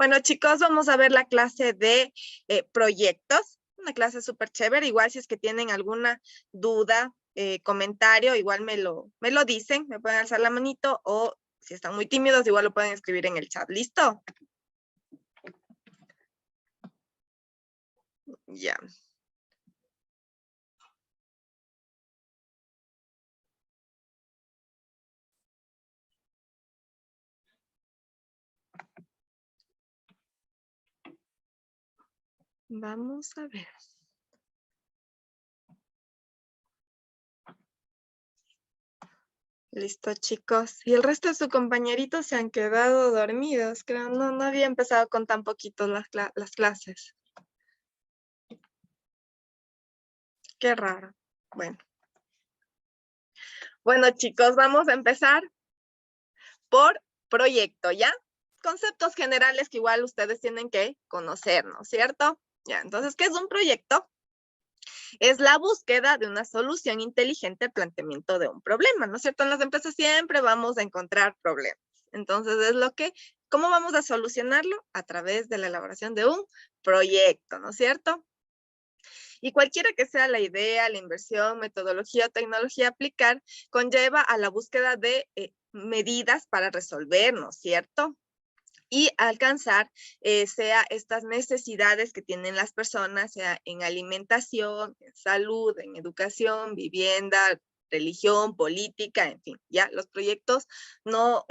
Bueno, chicos, vamos a ver la clase de proyectos. Una clase súper chévere. Igual si es que tienen alguna duda, comentario, igual me lo dicen. Me pueden alzar la manito o si están muy tímidos, igual lo pueden escribir en el chat. ¿Listo? Ya. Vamos a ver. Listo, chicos. Y el resto de sus compañeritos se han quedado dormidos. Creo, no había empezado con tan poquitos las clases. Qué raro. Bueno. Bueno, chicos, vamos a empezar por proyecto, ¿ya? Conceptos generales que igual ustedes tienen que conocer, ¿no es cierto? Ya, entonces, ¿qué es un proyecto? Es la búsqueda de una solución inteligente al planteamiento de un problema, ¿no es cierto? En las empresas siempre vamos a encontrar problemas. Entonces, ¿cómo vamos a solucionarlo? A través de la elaboración de un proyecto, ¿no es cierto? Y cualquiera que sea la idea, la inversión, metodología o tecnología a aplicar, conlleva a la búsqueda de medidas para resolver, ¿no es cierto? Y alcanzar, sea estas necesidades que tienen las personas, sea en alimentación, en salud, en educación, vivienda, religión, política, en fin, ya los proyectos no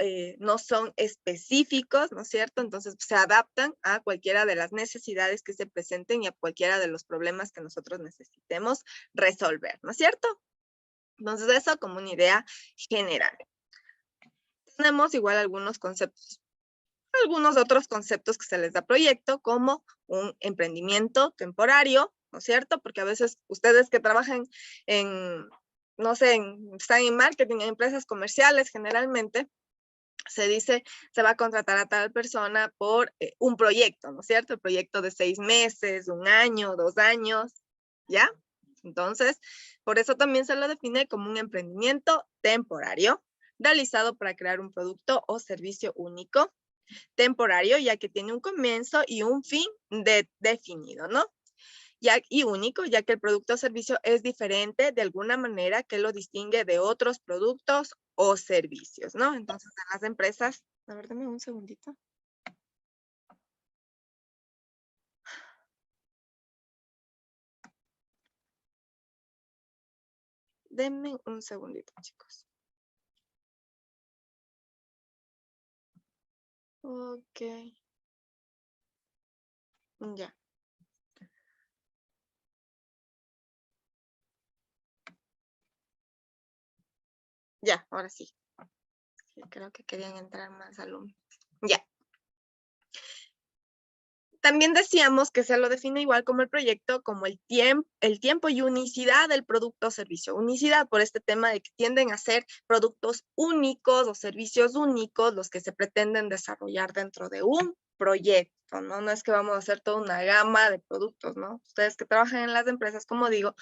son específicos, ¿no es cierto? Entonces se adaptan a cualquiera de las necesidades que se presenten y a cualquiera de los problemas que nosotros necesitemos resolver, ¿no es cierto? Entonces eso como una idea general. Tenemos igual algunos otros conceptos que se les da proyecto, como un emprendimiento temporario, ¿no es cierto? Porque a veces ustedes que trabajan no sé, están en marketing, en empresas comerciales generalmente, se dice, se va a contratar a tal persona por un proyecto, ¿no es cierto? El proyecto de 6 meses, 1 año, 2 años, ¿ya? Entonces, por eso también se lo define como un emprendimiento temporario, realizado para crear un producto o servicio único, temporario, ya que tiene un comienzo y un fin definido, ¿no? Y único, ya que el producto o servicio es diferente de alguna manera que lo distingue de otros productos o servicios, ¿no? Entonces, en las empresas, a ver, dame un segundito. Denme un segundito, chicos. Ok. Ya. Ya, ahora sí. Creo que querían entrar más alumnos. Ya. También decíamos que se lo define igual como el proyecto, como el tiempo y unicidad del producto o servicio. Unicidad por este tema de que tienden a ser productos únicos o servicios únicos los que se pretenden desarrollar dentro de un proyecto, ¿no? No es que vamos a hacer toda una gama de productos, ¿no? Ustedes que trabajan en las empresas, como digo,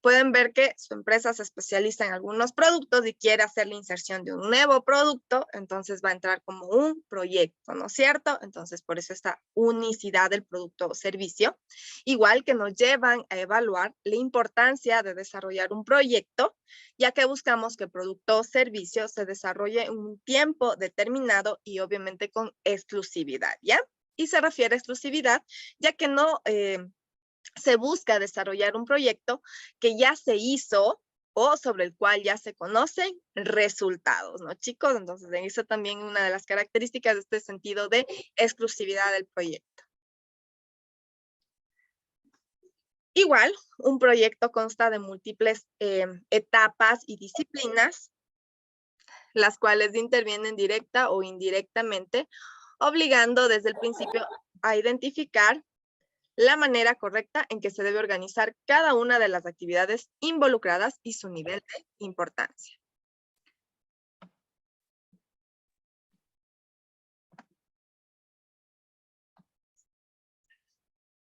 pueden ver que su empresa se especializa en algunos productos y quiere hacer la inserción de un nuevo producto, entonces va a entrar como un proyecto, ¿no es cierto? Entonces, por eso esta unicidad del producto o servicio, igual que nos llevan a evaluar la importancia de desarrollar un proyecto, ya que buscamos que el producto o servicio se desarrolle en un tiempo determinado y obviamente con exclusividad, ¿ya? Y se refiere a exclusividad, ya que no se busca desarrollar un proyecto que ya se hizo o sobre el cual ya se conocen resultados, ¿no, chicos? Entonces, eso también es una de las características de este sentido de exclusividad del proyecto. Igual, un proyecto consta de múltiples etapas y disciplinas, las cuales intervienen directa o indirectamente, obligando desde el principio a identificar la manera correcta en que se debe organizar cada una de las actividades involucradas y su nivel de importancia.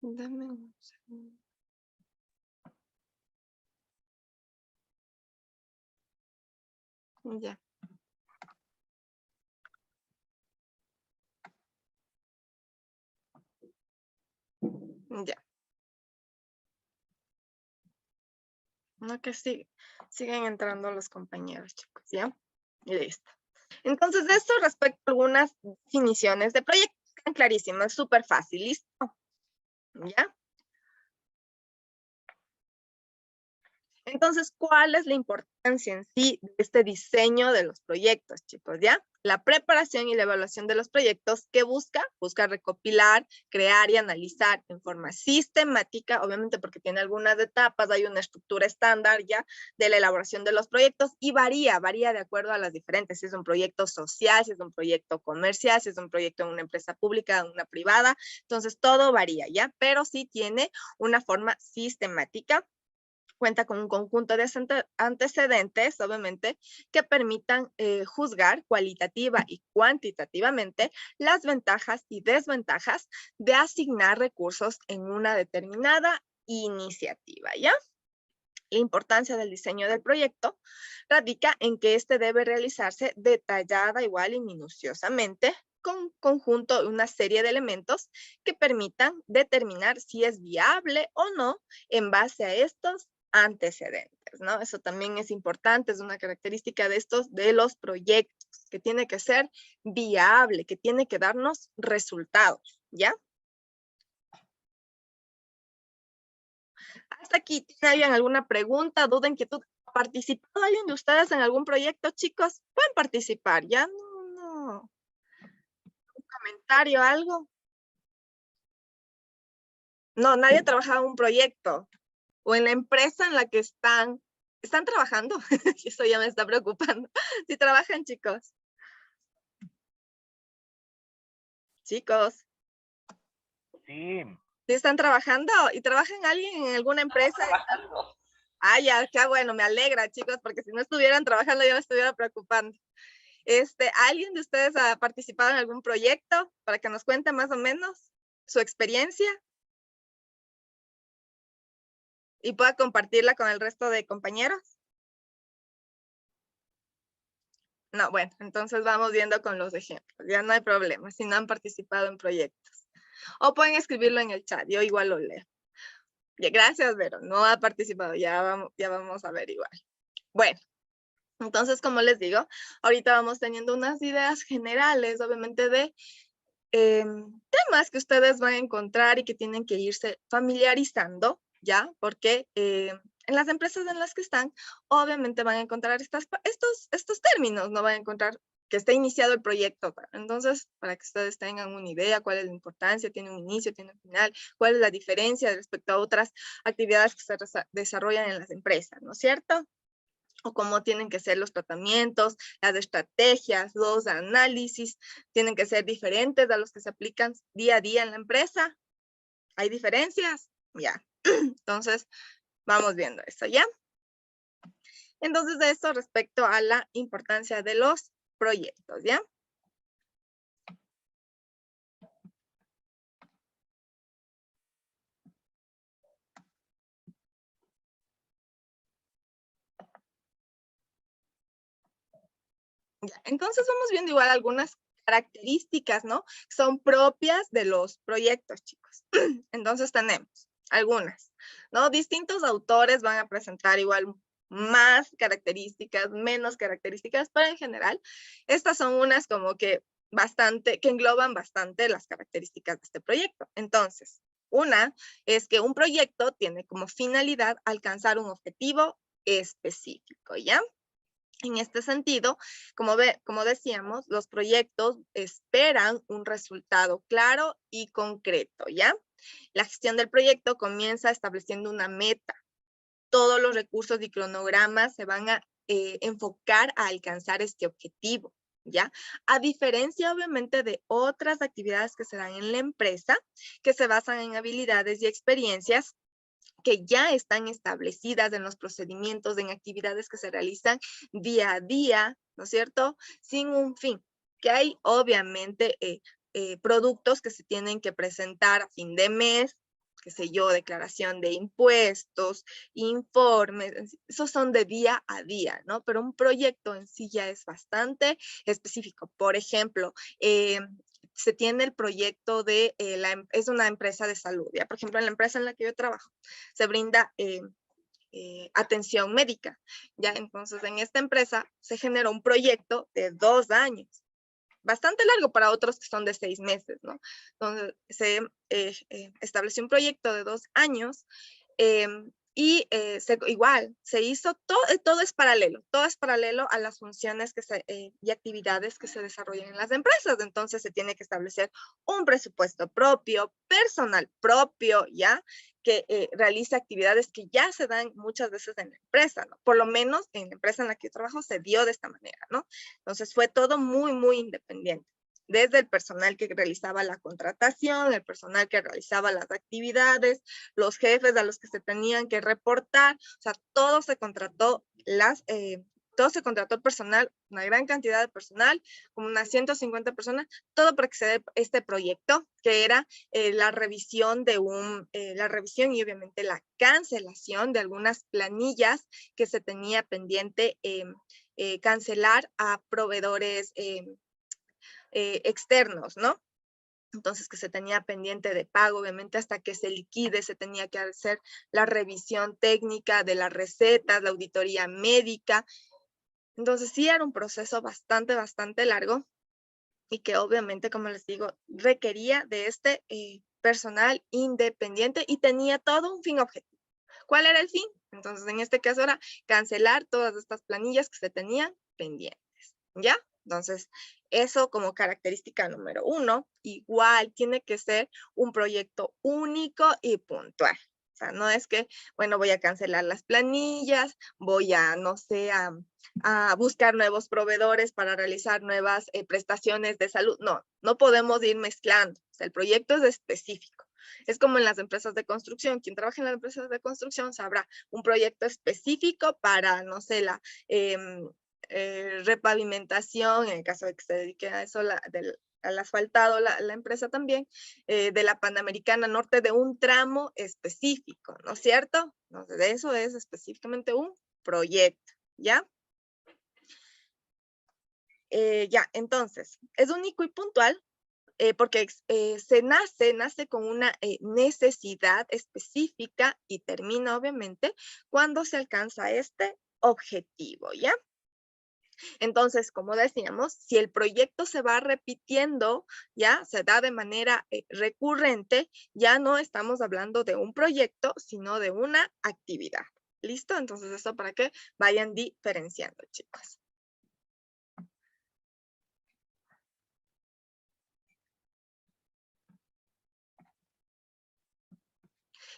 Dame un segundo. Ya. No, que sí, siguen entrando los compañeros, chicos, ¿ya? Y listo. Entonces, de esto respecto a algunas definiciones de proyecto, están clarísimas, súper fácil, ¿listo? ¿Ya? Entonces, ¿cuál es la importancia en sí de este diseño de los proyectos, chicos? ¿Ya? La preparación y la evaluación de los proyectos, ¿qué busca? Busca recopilar, crear y analizar en forma sistemática, obviamente porque tiene algunas etapas, hay una estructura estándar ya de la elaboración de los proyectos y varía de acuerdo a las diferentes, si es un proyecto social, si es un proyecto comercial, si es un proyecto en una empresa pública, en una privada, entonces todo varía, ¿ya? Pero sí tiene una forma sistemática, cuenta con un conjunto de antecedentes, obviamente, que permitan juzgar cualitativa y cuantitativamente las ventajas y desventajas de asignar recursos en una determinada iniciativa, ¿ya? La importancia del diseño del proyecto radica en que este debe realizarse detallada, igual y minuciosamente, con conjunto de una serie de elementos que permitan determinar si es viable o no en base a estos antecedentes, ¿no? Eso también es importante, es una característica de estos, de los proyectos, que tiene que ser viable, que tiene que darnos resultados, ¿ya? Hasta aquí, ¿tiene alguien alguna pregunta, duda, inquietud? ¿Ha participado alguien de ustedes en algún proyecto, chicos? Pueden participar, ¿ya? No. ¿Un comentario, algo? No, nadie ha trabajado en un proyecto o en la empresa en la que están. ¿Están trabajando? Eso ya me está preocupando. ¿Sí trabajan, chicos? Chicos, Sí, ¿sí están trabajando? ¿Y trabajan alguien en alguna empresa? trabajando. Ah, ya, qué bueno, me alegra, chicos, porque si no estuvieran trabajando ya me estuviera preocupando. ¿Alguien de ustedes ha participado en algún proyecto para que nos cuente más o menos su experiencia y pueda compartirla con el resto de compañeros? No, bueno, entonces vamos viendo con los ejemplos. Ya no hay problema si no han participado en proyectos. O pueden escribirlo en el chat, yo igual lo leo. Ya, gracias, Vero, no ha participado, ya vamos a ver igual. Bueno, entonces, como les digo, ahorita vamos teniendo unas ideas generales, obviamente, de temas que ustedes van a encontrar y que tienen que irse familiarizando, ¿ya? Porque en las empresas en las que están, obviamente van a encontrar estos términos, no van a encontrar que esté iniciado el proyecto. Entonces, para que ustedes tengan una idea cuál es la importancia, tiene un inicio, tiene un final, cuál es la diferencia respecto a otras actividades que se desarrollan en las empresas, ¿no es cierto? O cómo tienen que ser los tratamientos, las estrategias, los análisis, tienen que ser diferentes a los que se aplican día a día en la empresa. ¿Hay diferencias? Ya. Entonces, vamos viendo eso, ¿ya? Entonces, de eso respecto a la importancia de los proyectos, ¿ya? Ya. Entonces, vamos viendo igual algunas características, ¿no? Son propias de los proyectos, chicos. Entonces, tenemos algunas, ¿no? Distintos autores van a presentar igual más características, menos características, pero en general, estas son unas como que que engloban bastante las características de este proyecto. Entonces, una es que un proyecto tiene como finalidad alcanzar un objetivo específico, ¿ya? En este sentido, como decíamos, los proyectos esperan un resultado claro y concreto, ¿ya? La gestión del proyecto comienza estableciendo una meta. Todos los recursos y cronogramas se van a enfocar a alcanzar este objetivo, ¿ya? A diferencia, obviamente, de otras actividades que se dan en la empresa, que se basan en habilidades y experiencias que ya están establecidas en los procedimientos, en actividades que se realizan día a día, ¿no es cierto? Sin un fin, que hay obviamente productos que se tienen que presentar a fin de mes, qué sé yo, declaración de impuestos, informes, esos son de día a día, ¿no? Pero un proyecto en sí ya es bastante específico. Por ejemplo, se tiene el proyecto de, es una empresa de salud, ¿ya? Por ejemplo, en la empresa en la que yo trabajo, se brinda atención médica. Ya, entonces en esta empresa se generó un proyecto de 2 años. Bastante largo para otros que son de 6 meses, ¿no? Entonces, se estableció un proyecto de 2 años y igual, se hizo, todo es paralelo a las funciones y actividades que se desarrollan en las empresas. Entonces, se tiene que establecer un presupuesto propio, personal propio, ¿ya? Que realiza actividades que ya se dan muchas veces en la empresa, ¿no? Por lo menos en la empresa en la que yo trabajo se dio de esta manera, ¿no? Entonces, fue todo muy, muy independiente. Desde el personal que realizaba la contratación, el personal que realizaba las actividades, los jefes a los que se tenían que reportar, o sea, todo se contrató personal, una gran cantidad de personal, como unas 150 personas, todo para que se dé este proyecto, que era la revisión y obviamente la cancelación de algunas planillas que se tenía pendiente cancelar a proveedores externos, ¿no? Entonces, que se tenía pendiente de pago, obviamente hasta que se liquide, se tenía que hacer la revisión técnica de las recetas, la auditoría médica. Entonces, sí era un proceso bastante largo y que obviamente, como les digo, requería de este personal independiente y tenía todo un fin objetivo. ¿Cuál era el fin? Entonces, en este caso era cancelar todas estas planillas que se tenían pendientes, ¿ya? Entonces, eso como característica número 1, igual tiene que ser un proyecto único y puntual. O sea, no es que, bueno, voy a cancelar las planillas, voy a, no sé, a buscar nuevos proveedores para realizar nuevas prestaciones de salud. No, no podemos ir mezclando. O sea, el proyecto es específico. Es como en las empresas de construcción. Quien trabaja en las empresas de construcción sabrá un proyecto específico para, no sé, la repavimentación, en el caso de que se dedique a eso, al asfaltado, la empresa también, de la Panamericana Norte, de un tramo específico, ¿no es cierto? Entonces, de eso es específicamente un proyecto, ¿ya? Ya, entonces, es único y puntual porque se nace con una necesidad específica y termina, obviamente, cuando se alcanza este objetivo, ¿ya? Entonces, como decíamos, si el proyecto se va repitiendo, ya se da de manera recurrente, ya no estamos hablando de un proyecto, sino de una actividad. ¿Listo? Entonces, esto para que vayan diferenciando, chicos.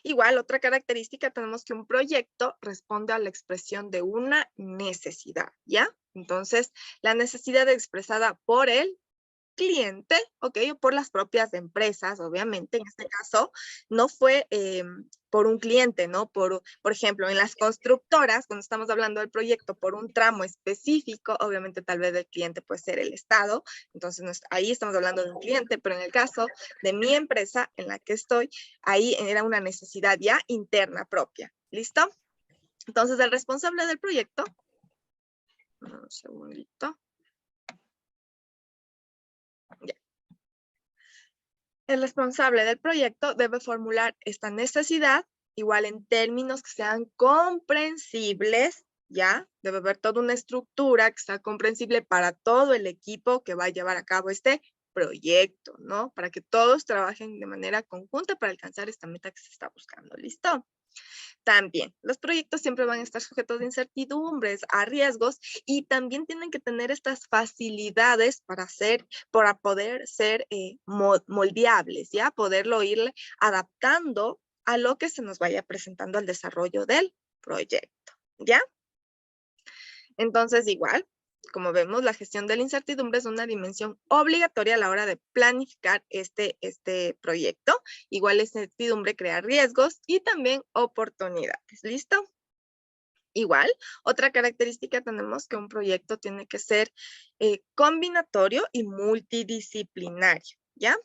Igual, otra característica, tenemos que un proyecto responde a la expresión de una necesidad, ¿ya? Entonces, la necesidad expresada por el cliente, ¿ok? O por las propias empresas, obviamente, en este caso, no fue por un cliente, ¿no? Por ejemplo, en las constructoras, cuando estamos hablando del proyecto por un tramo específico, obviamente tal vez el cliente puede ser el Estado, entonces ahí estamos hablando de un cliente, pero en el caso de mi empresa en la que estoy, ahí era una necesidad ya interna propia, ¿listo? Entonces, el responsable del proyecto, un segundito. Ya. El responsable del proyecto debe formular esta necesidad, igual en términos que sean comprensibles, ¿ya? Debe haber toda una estructura que sea comprensible para todo el equipo que va a llevar a cabo este proyecto, ¿no? Para que todos trabajen de manera conjunta para alcanzar esta meta que se está buscando, ¿listo? También, los proyectos siempre van a estar sujetos de incertidumbres, a riesgos, y también tienen que tener estas facilidades para poder ser moldeables, ¿ya? Poderlo ir adaptando a lo que se nos vaya presentando al desarrollo del proyecto, ¿ya? Entonces, igual, como vemos, la gestión de la incertidumbre es una dimensión obligatoria a la hora de planificar este proyecto. Igual la incertidumbre crea riesgos y también oportunidades. ¿Listo? Igual, otra característica tenemos que un proyecto tiene que ser combinatorio y multidisciplinario, ¿ya?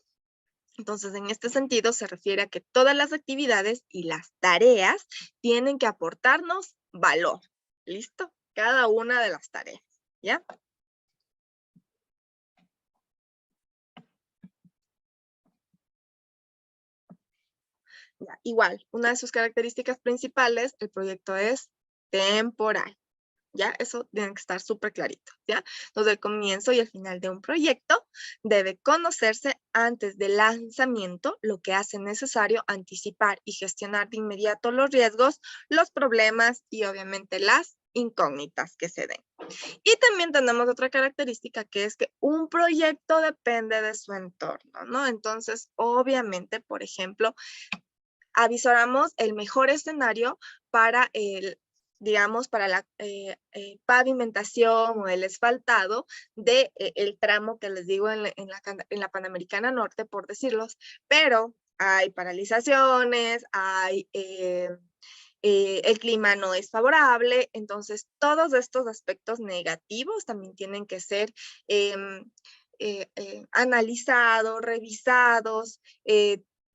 Entonces, en este sentido, se refiere a que todas las actividades y las tareas tienen que aportarnos valor. ¿Listo? Cada una de las tareas, ¿ya? Ya, igual, una de sus características principales, el proyecto es temporal. ¿Ya? Eso tiene que estar súper clarito, ¿ya? Entonces, el comienzo y el final de un proyecto debe conocerse antes del lanzamiento, lo que hace necesario anticipar y gestionar de inmediato los riesgos, los problemas y obviamente las incógnitas que se den. Y también tenemos otra característica que es que un proyecto depende de su entorno, ¿no? Entonces, obviamente, por ejemplo, avisoramos el mejor escenario para digamos, para la pavimentación o el asfaltado de el tramo que les digo en la Panamericana Norte, por decirlos, pero hay paralizaciones, hay el clima no es favorable, entonces todos estos aspectos negativos también tienen que ser analizados, revisados,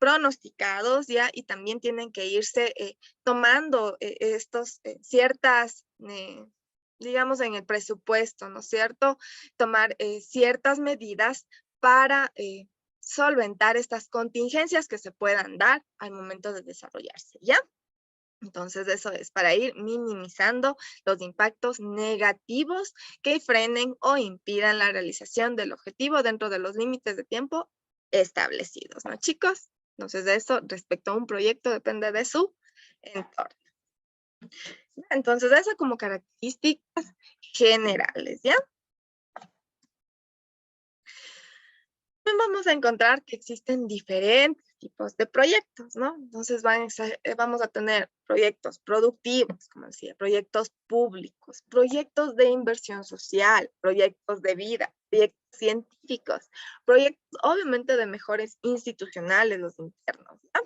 pronosticados, ¿ya? Y también tienen que irse tomando estos ciertas, digamos, en el presupuesto, ¿no es cierto? Tomar ciertas medidas para solventar estas contingencias que se puedan dar al momento de desarrollarse, ¿ya? Entonces, eso es para ir minimizando los impactos negativos que frenen o impidan la realización del objetivo dentro de los límites de tiempo establecidos, ¿no, chicos? Entonces, de eso respecto a un proyecto depende de su entorno. Entonces, eso como características generales, ¿ya? Vamos a encontrar que existen diferentes tipos de proyectos, ¿no? Entonces vamos a tener proyectos productivos, como decía, proyectos públicos, proyectos de inversión social, proyectos de vida, proyectos científicos, proyectos obviamente de mejores institucionales, los internos, ¿ya?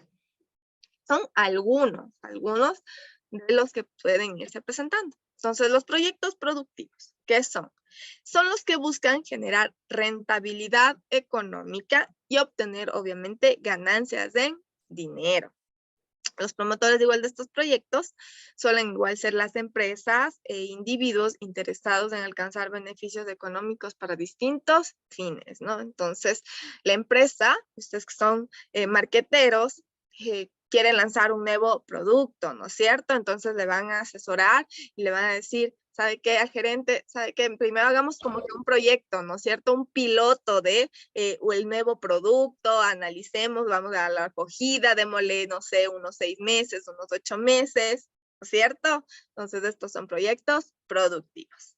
Son algunos de los que pueden irse presentando. Entonces, los proyectos productivos, ¿qué son? Son los que buscan generar rentabilidad económica y obtener, obviamente, ganancias en dinero. Los promotores igual de estos proyectos suelen igual ser las empresas e individuos interesados en alcanzar beneficios económicos para distintos fines, ¿no? Entonces, la empresa, ustedes que son marqueteros, quieren lanzar un nuevo producto, ¿no es cierto? Entonces le van a asesorar y le van a decir, ¿sabe qué? Al gerente, ¿sabe qué? Primero hagamos como que un proyecto, ¿no es cierto? Un piloto de el nuevo producto, analicemos, vamos a la acogida, démosle, no sé, unos 6 meses, unos 8 meses, ¿no es cierto? Entonces estos son proyectos productivos.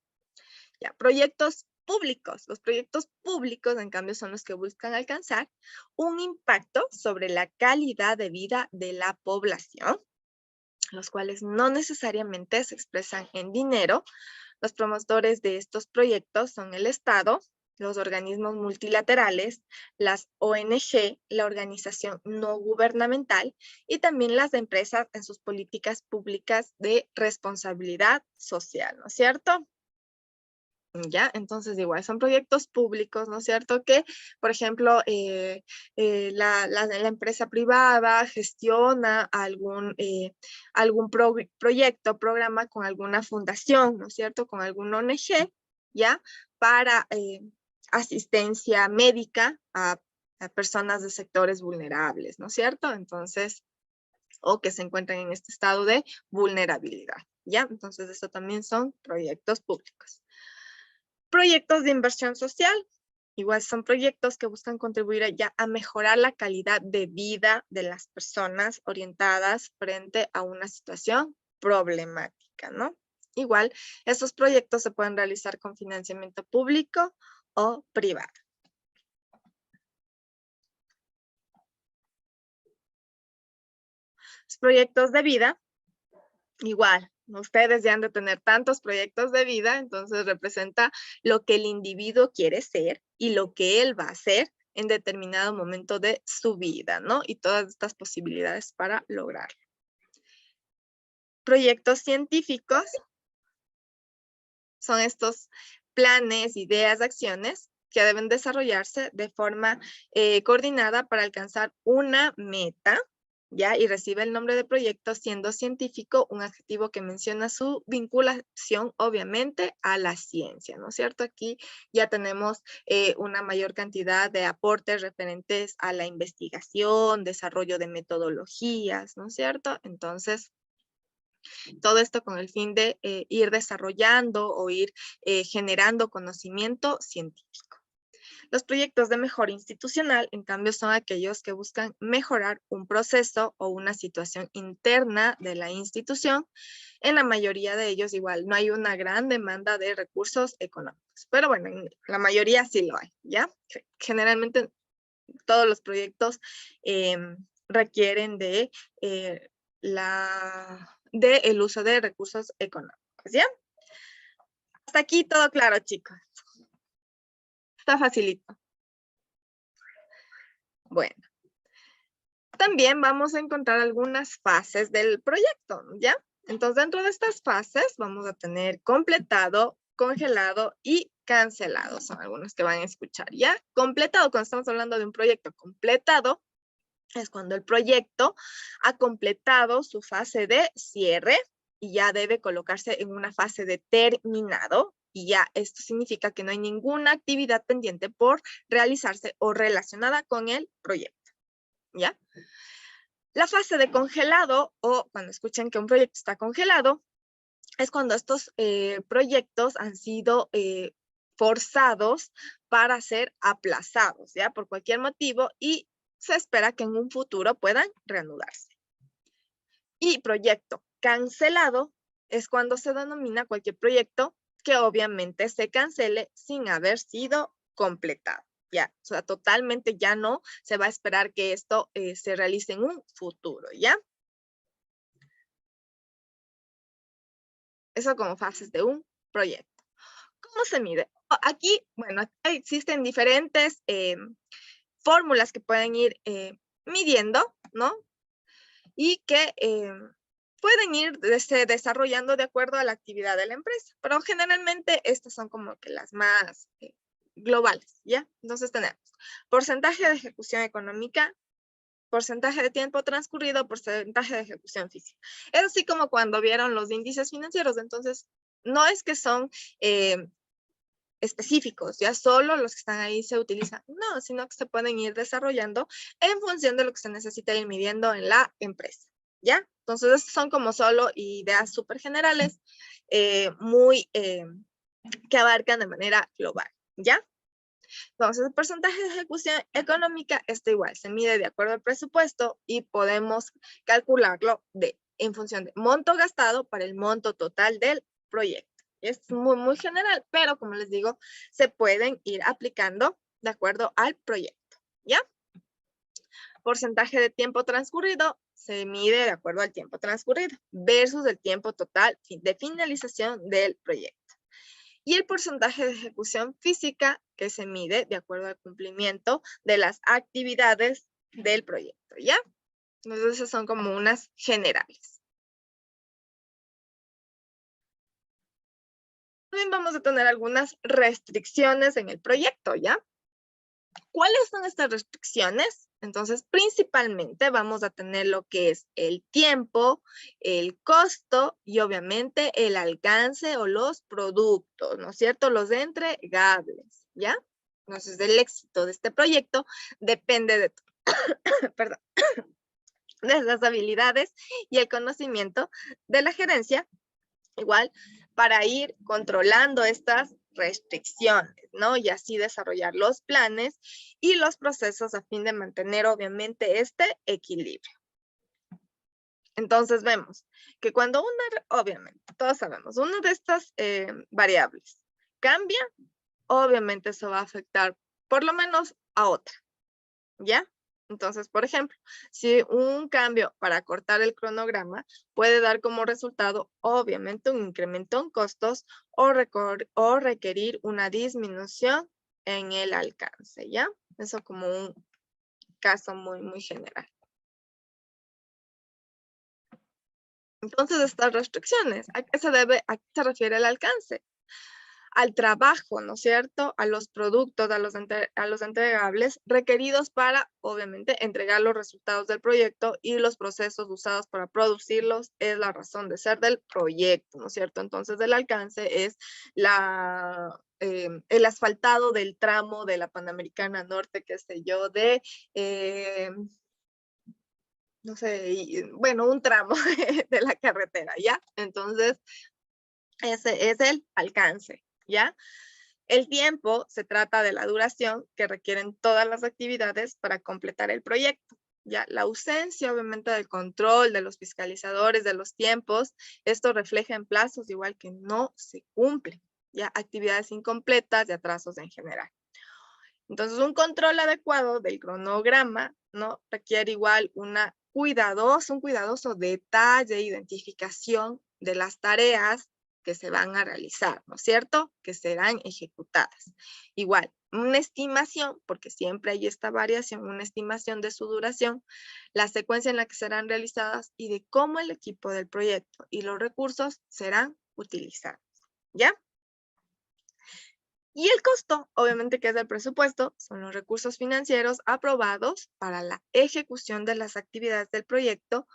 Ya, proyectos públicos. Los proyectos públicos, en cambio, son los que buscan alcanzar un impacto sobre la calidad de vida de la población, los cuales no necesariamente se expresan en dinero. Los promotores de estos proyectos son el Estado, los organismos multilaterales, las ONG, la organización no gubernamental y también las empresas en sus políticas públicas de responsabilidad social, ¿no es cierto? ¿Ya? Entonces, igual son proyectos públicos, ¿no es cierto? Que, por ejemplo, la empresa privada gestiona algún proyecto, programa con alguna fundación, ¿no es cierto? Con algún ONG, ¿ya? Para asistencia médica a personas de sectores vulnerables, ¿no es cierto? Entonces, o que se encuentran en este estado de vulnerabilidad, ¿ya? Entonces, eso también son proyectos públicos. Proyectos de inversión social, igual son proyectos que buscan contribuir ya a mejorar la calidad de vida de las personas orientadas frente a una situación problemática, ¿no? Igual, estos proyectos se pueden realizar con financiamiento público o privado. Los proyectos de vida, igual, ustedes ya han de tener tantos proyectos de vida, entonces representa lo que el individuo quiere ser y lo que él va a hacer en determinado momento de su vida, ¿no? Y todas estas posibilidades para lograrlo. Proyectos científicos son estos planes, ideas, acciones que deben desarrollarse de forma coordinada para alcanzar una meta, ¿ya? Y recibe el nombre de proyecto siendo científico un adjetivo que menciona su vinculación, obviamente, a la ciencia, ¿no es cierto? Aquí ya tenemos una mayor cantidad de aportes referentes a la investigación, desarrollo de metodologías, ¿no es cierto? Entonces, todo esto con el fin de ir desarrollando o ir generando conocimiento científico. Los proyectos de mejora institucional, en cambio, son aquellos que buscan mejorar un proceso o una situación interna de la institución. En la mayoría de ellos, igual, no hay una gran demanda de recursos económicos. Pero bueno, en la mayoría sí lo hay, ¿ya? Generalmente todos los proyectos requieren de el uso de recursos económicos, ¿ya? Hasta aquí todo claro, chicos. Está facilito. Bueno. También vamos a encontrar algunas fases del proyecto, ¿ya? Entonces, dentro de estas fases vamos a tener completado, congelado y cancelado. Son algunos que van a escuchar, ¿ya? Completado, cuando estamos hablando de un proyecto completado, es cuando el proyecto ha completado su fase de cierre y ya debe colocarse en una fase de terminado. Y ya esto significa que no hay ninguna actividad pendiente por realizarse o relacionada con el proyecto, ¿ya? La fase de congelado, o cuando escuchen que un proyecto está congelado, es cuando estos proyectos han sido forzados para ser aplazados, ¿ya? Por cualquier motivo, y se espera que en un futuro puedan reanudarse. Y proyecto cancelado es cuando se denomina cualquier proyecto que obviamente se cancele sin haber sido completado. Ya, o sea, totalmente ya no se va a esperar que esto se realice en un futuro, ¿ya? Eso como fases de un proyecto. ¿Cómo se mide? Aquí, bueno, existen diferentes fórmulas que pueden ir midiendo, ¿no? Y que pueden ir desarrollando de acuerdo a la actividad de la empresa, pero generalmente estas son como que las más globales, ¿ya? Entonces tenemos porcentaje de ejecución económica, porcentaje de tiempo transcurrido, porcentaje de ejecución física. Es así como cuando vieron los índices financieros, entonces no es que son específicos, ya solo los que están ahí se utilizan, no, sino que se pueden ir desarrollando en función de lo que se necesita ir midiendo en la empresa, ¿ya? Entonces, estos son como solo ideas súper generales, que abarcan de manera global, ¿ya? Entonces, el porcentaje de ejecución económica está igual, se mide de acuerdo al presupuesto y podemos calcularlo en función de monto gastado para el monto total del proyecto. Es muy, muy general, pero como les digo, se pueden ir aplicando de acuerdo al proyecto, ¿ya? Porcentaje de tiempo transcurrido se mide de acuerdo al tiempo transcurrido versus el tiempo total de finalización del proyecto. Y el porcentaje de ejecución física que se mide de acuerdo al cumplimiento de las actividades del proyecto, ¿ya? Entonces, esas son como unas generales. También vamos a tener algunas restricciones en el proyecto, ¿ya? ¿Cuáles son estas restricciones? Entonces, principalmente vamos a tener lo que es el tiempo, el costo y obviamente el alcance o los productos, ¿no es cierto? Los entregables, ¿ya? Entonces, el éxito de este proyecto depende de, perdón, de las habilidades y el conocimiento de la gerencia, igual, para ir controlando estas restricciones, ¿no? Y así desarrollar los planes y los procesos a fin de mantener, obviamente, este equilibrio. Entonces, vemos que cuando obviamente, todos sabemos, una de estas variables cambia, obviamente eso va a afectar por lo menos a otra, ¿ya? Entonces, por ejemplo, si un cambio para cortar el cronograma puede dar como resultado, obviamente, un incremento en costos o requerir una disminución en el alcance, ¿ya? Eso como un caso muy, muy general. Entonces, estas restricciones, ¿a qué se refiere el alcance? al trabajo, ¿no es cierto? A los productos, a los entregables requeridos para, obviamente, entregar los resultados del proyecto y los procesos usados para producirlos es la razón de ser del proyecto, ¿no es cierto? Entonces, el alcance es el asfaltado del tramo de la Panamericana Norte, qué sé yo, no sé, bueno, un tramo de la carretera, ¿ya? Entonces, ese es el alcance, ¿ya? El tiempo se trata de la duración que requieren todas las actividades para completar el proyecto. Ya, la ausencia, obviamente, del control de los fiscalizadores de los tiempos, esto refleja en plazos igual que no se cumplen, ya, actividades incompletas y atrasos en general. Entonces, un control adecuado del cronograma, ¿no? Requiere igual un cuidadoso detalle, identificación de las tareas que se van a realizar, ¿no es cierto? Que serán ejecutadas. Igual, una estimación, porque siempre hay esta variación, una estimación de su duración, la secuencia en la que serán realizadas y de cómo el equipo del proyecto y los recursos serán utilizados, ¿ya? Y el costo, obviamente, que es el presupuesto, son los recursos financieros aprobados para la ejecución de las actividades del proyecto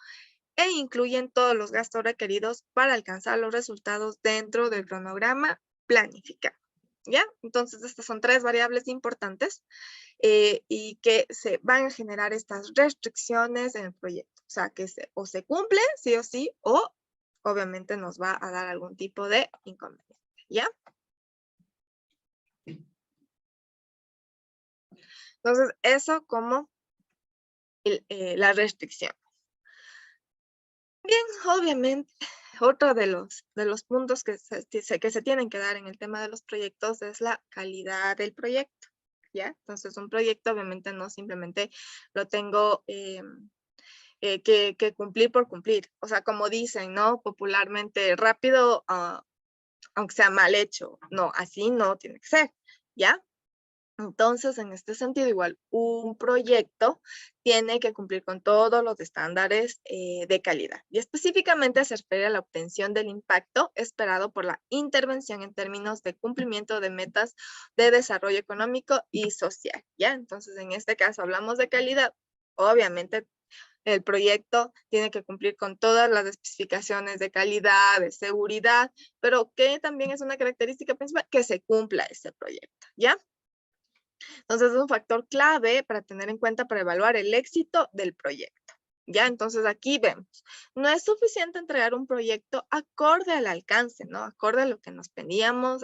e incluyen todos los gastos requeridos para alcanzar los resultados dentro del cronograma planificado. ¿Ya? Entonces, estas son 3 variables importantes y que se van a generar estas restricciones en el proyecto. O sea, que o se cumple, sí o sí, o obviamente nos va a dar algún tipo de inconveniente. ¿Ya? Entonces, eso como la restricción. Bien, obviamente, otro de los puntos que se tienen que dar en el tema de los proyectos es la calidad del proyecto, ¿ya? Entonces, un proyecto obviamente no simplemente lo tengo que cumplir por cumplir. O sea, como dicen, ¿no? Popularmente, rápido, aunque sea mal hecho. No, así no tiene que ser, ¿ya? Entonces, en este sentido, igual, un proyecto tiene que cumplir con todos los estándares de calidad. Y específicamente se refiere a la obtención del impacto esperado por la intervención en términos de cumplimiento de metas de desarrollo económico y social, ¿ya? Entonces, en este caso, hablamos de calidad. Obviamente, el proyecto tiene que cumplir con todas las especificaciones de calidad, de seguridad, pero que también es una característica principal, que se cumpla ese proyecto, ¿ya? Entonces, es un factor clave para tener en cuenta para evaluar el éxito del proyecto. ¿Ya? Entonces, aquí vemos, no es suficiente entregar un proyecto acorde al alcance, ¿no? Acorde a lo que nos pedíamos,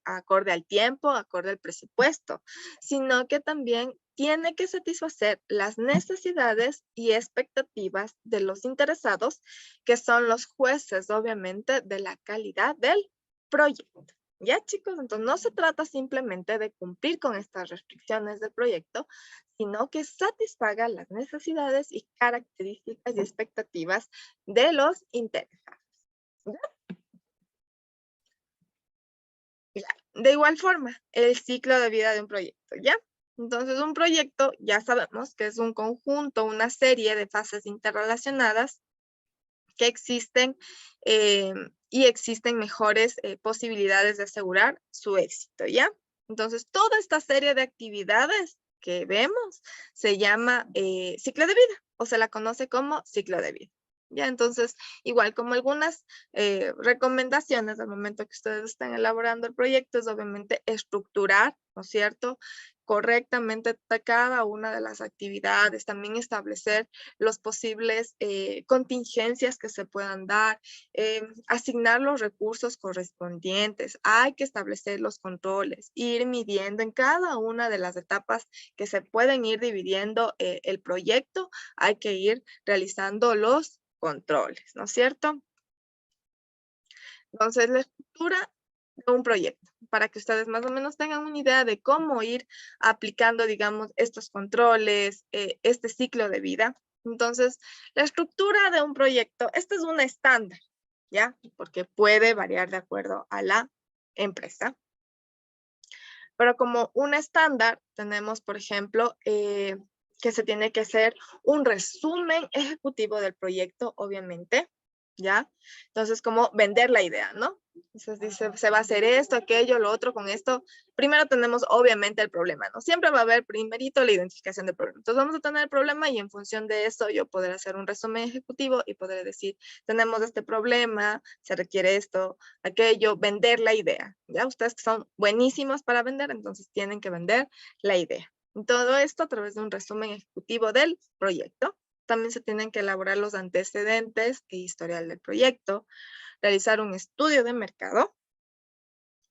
acorde al tiempo, acorde al presupuesto, sino que también tiene que satisfacer las necesidades y expectativas de los interesados, que son los jueces, obviamente, de la calidad del proyecto. Ya, chicos, entonces no se trata simplemente de cumplir con estas restricciones del proyecto, sino que satisfaga las necesidades y características y expectativas de los interesados. ¿Ya? Ya. De igual forma, el ciclo de vida de un proyecto, ¿ya? Entonces, un proyecto ya sabemos que es un conjunto, una serie de fases interrelacionadas que existen y existen mejores posibilidades de asegurar su éxito, ¿ya? Entonces, toda esta serie de actividades que vemos se llama ciclo de vida o se la conoce como ciclo de vida. ¿Ya? Entonces, igual como algunas recomendaciones al momento que ustedes están elaborando el proyecto es obviamente estructurar, ¿no es cierto?, correctamente cada una de las actividades, también establecer los posibles contingencias que se puedan dar, asignar los recursos correspondientes, hay que establecer los controles, ir midiendo en cada una de las etapas que se pueden ir dividiendo el proyecto, hay que ir realizando los controles, ¿no es cierto? Entonces, la estructura de un proyecto, para que ustedes más o menos tengan una idea de cómo ir aplicando, digamos, estos controles, este ciclo de vida. Entonces, la estructura de un proyecto, este es un estándar, ¿ya? Porque puede variar de acuerdo a la empresa. Pero como un estándar, tenemos, por ejemplo, que se tiene que hacer un resumen ejecutivo del proyecto, obviamente, ¿ya? Entonces, como vender la idea, ¿no? Entonces dice, se va a hacer esto, aquello, lo otro con esto. Primero tenemos obviamente el problema, ¿no? Siempre va a haber primerito la identificación del problema. Entonces vamos a tener el problema y en función de eso yo podré hacer un resumen ejecutivo y podré decir, tenemos este problema, se requiere esto, aquello, vender la idea, ¿ya? Ustedes que son buenísimos para vender, entonces tienen que vender la idea. Y todo esto a través de un resumen ejecutivo del proyecto. También se tienen que elaborar los antecedentes e historial del proyecto, realizar un estudio de mercado,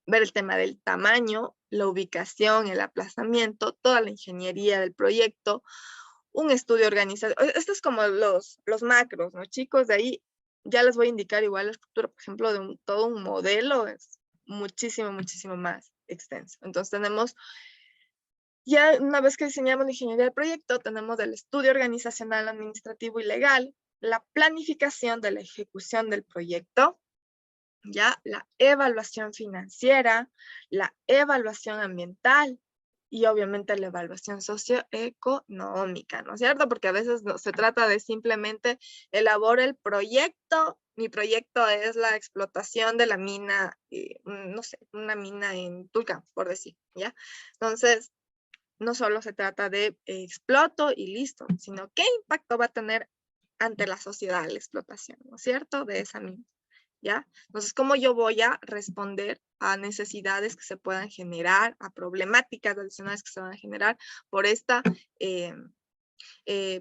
ver el tema del tamaño, la ubicación, el aplazamiento, toda la ingeniería del proyecto, un estudio organizado. Esto es como los macros, ¿no, chicos? De ahí ya les voy a indicar igual la estructura, por ejemplo, de todo un modelo, es muchísimo, muchísimo más extenso. Entonces tenemos, ya una vez que diseñamos la ingeniería del proyecto, tenemos el estudio organizacional, administrativo y legal, la planificación de la ejecución del proyecto, ya la evaluación financiera, la evaluación ambiental y obviamente la evaluación socioeconómica, ¿no es cierto? Porque a veces no se trata de simplemente elaborar el proyecto. Mi proyecto es la explotación de la mina, no sé, una mina en Tulcán, por decir, ¿ya? Entonces, no solo se trata de exploto y listo, sino qué impacto va a tener ante la sociedad la explotación, ¿no es cierto? De esa mina, ¿ya? Entonces, ¿cómo yo voy a responder a necesidades que se puedan generar, a problemáticas adicionales que se van a generar por esta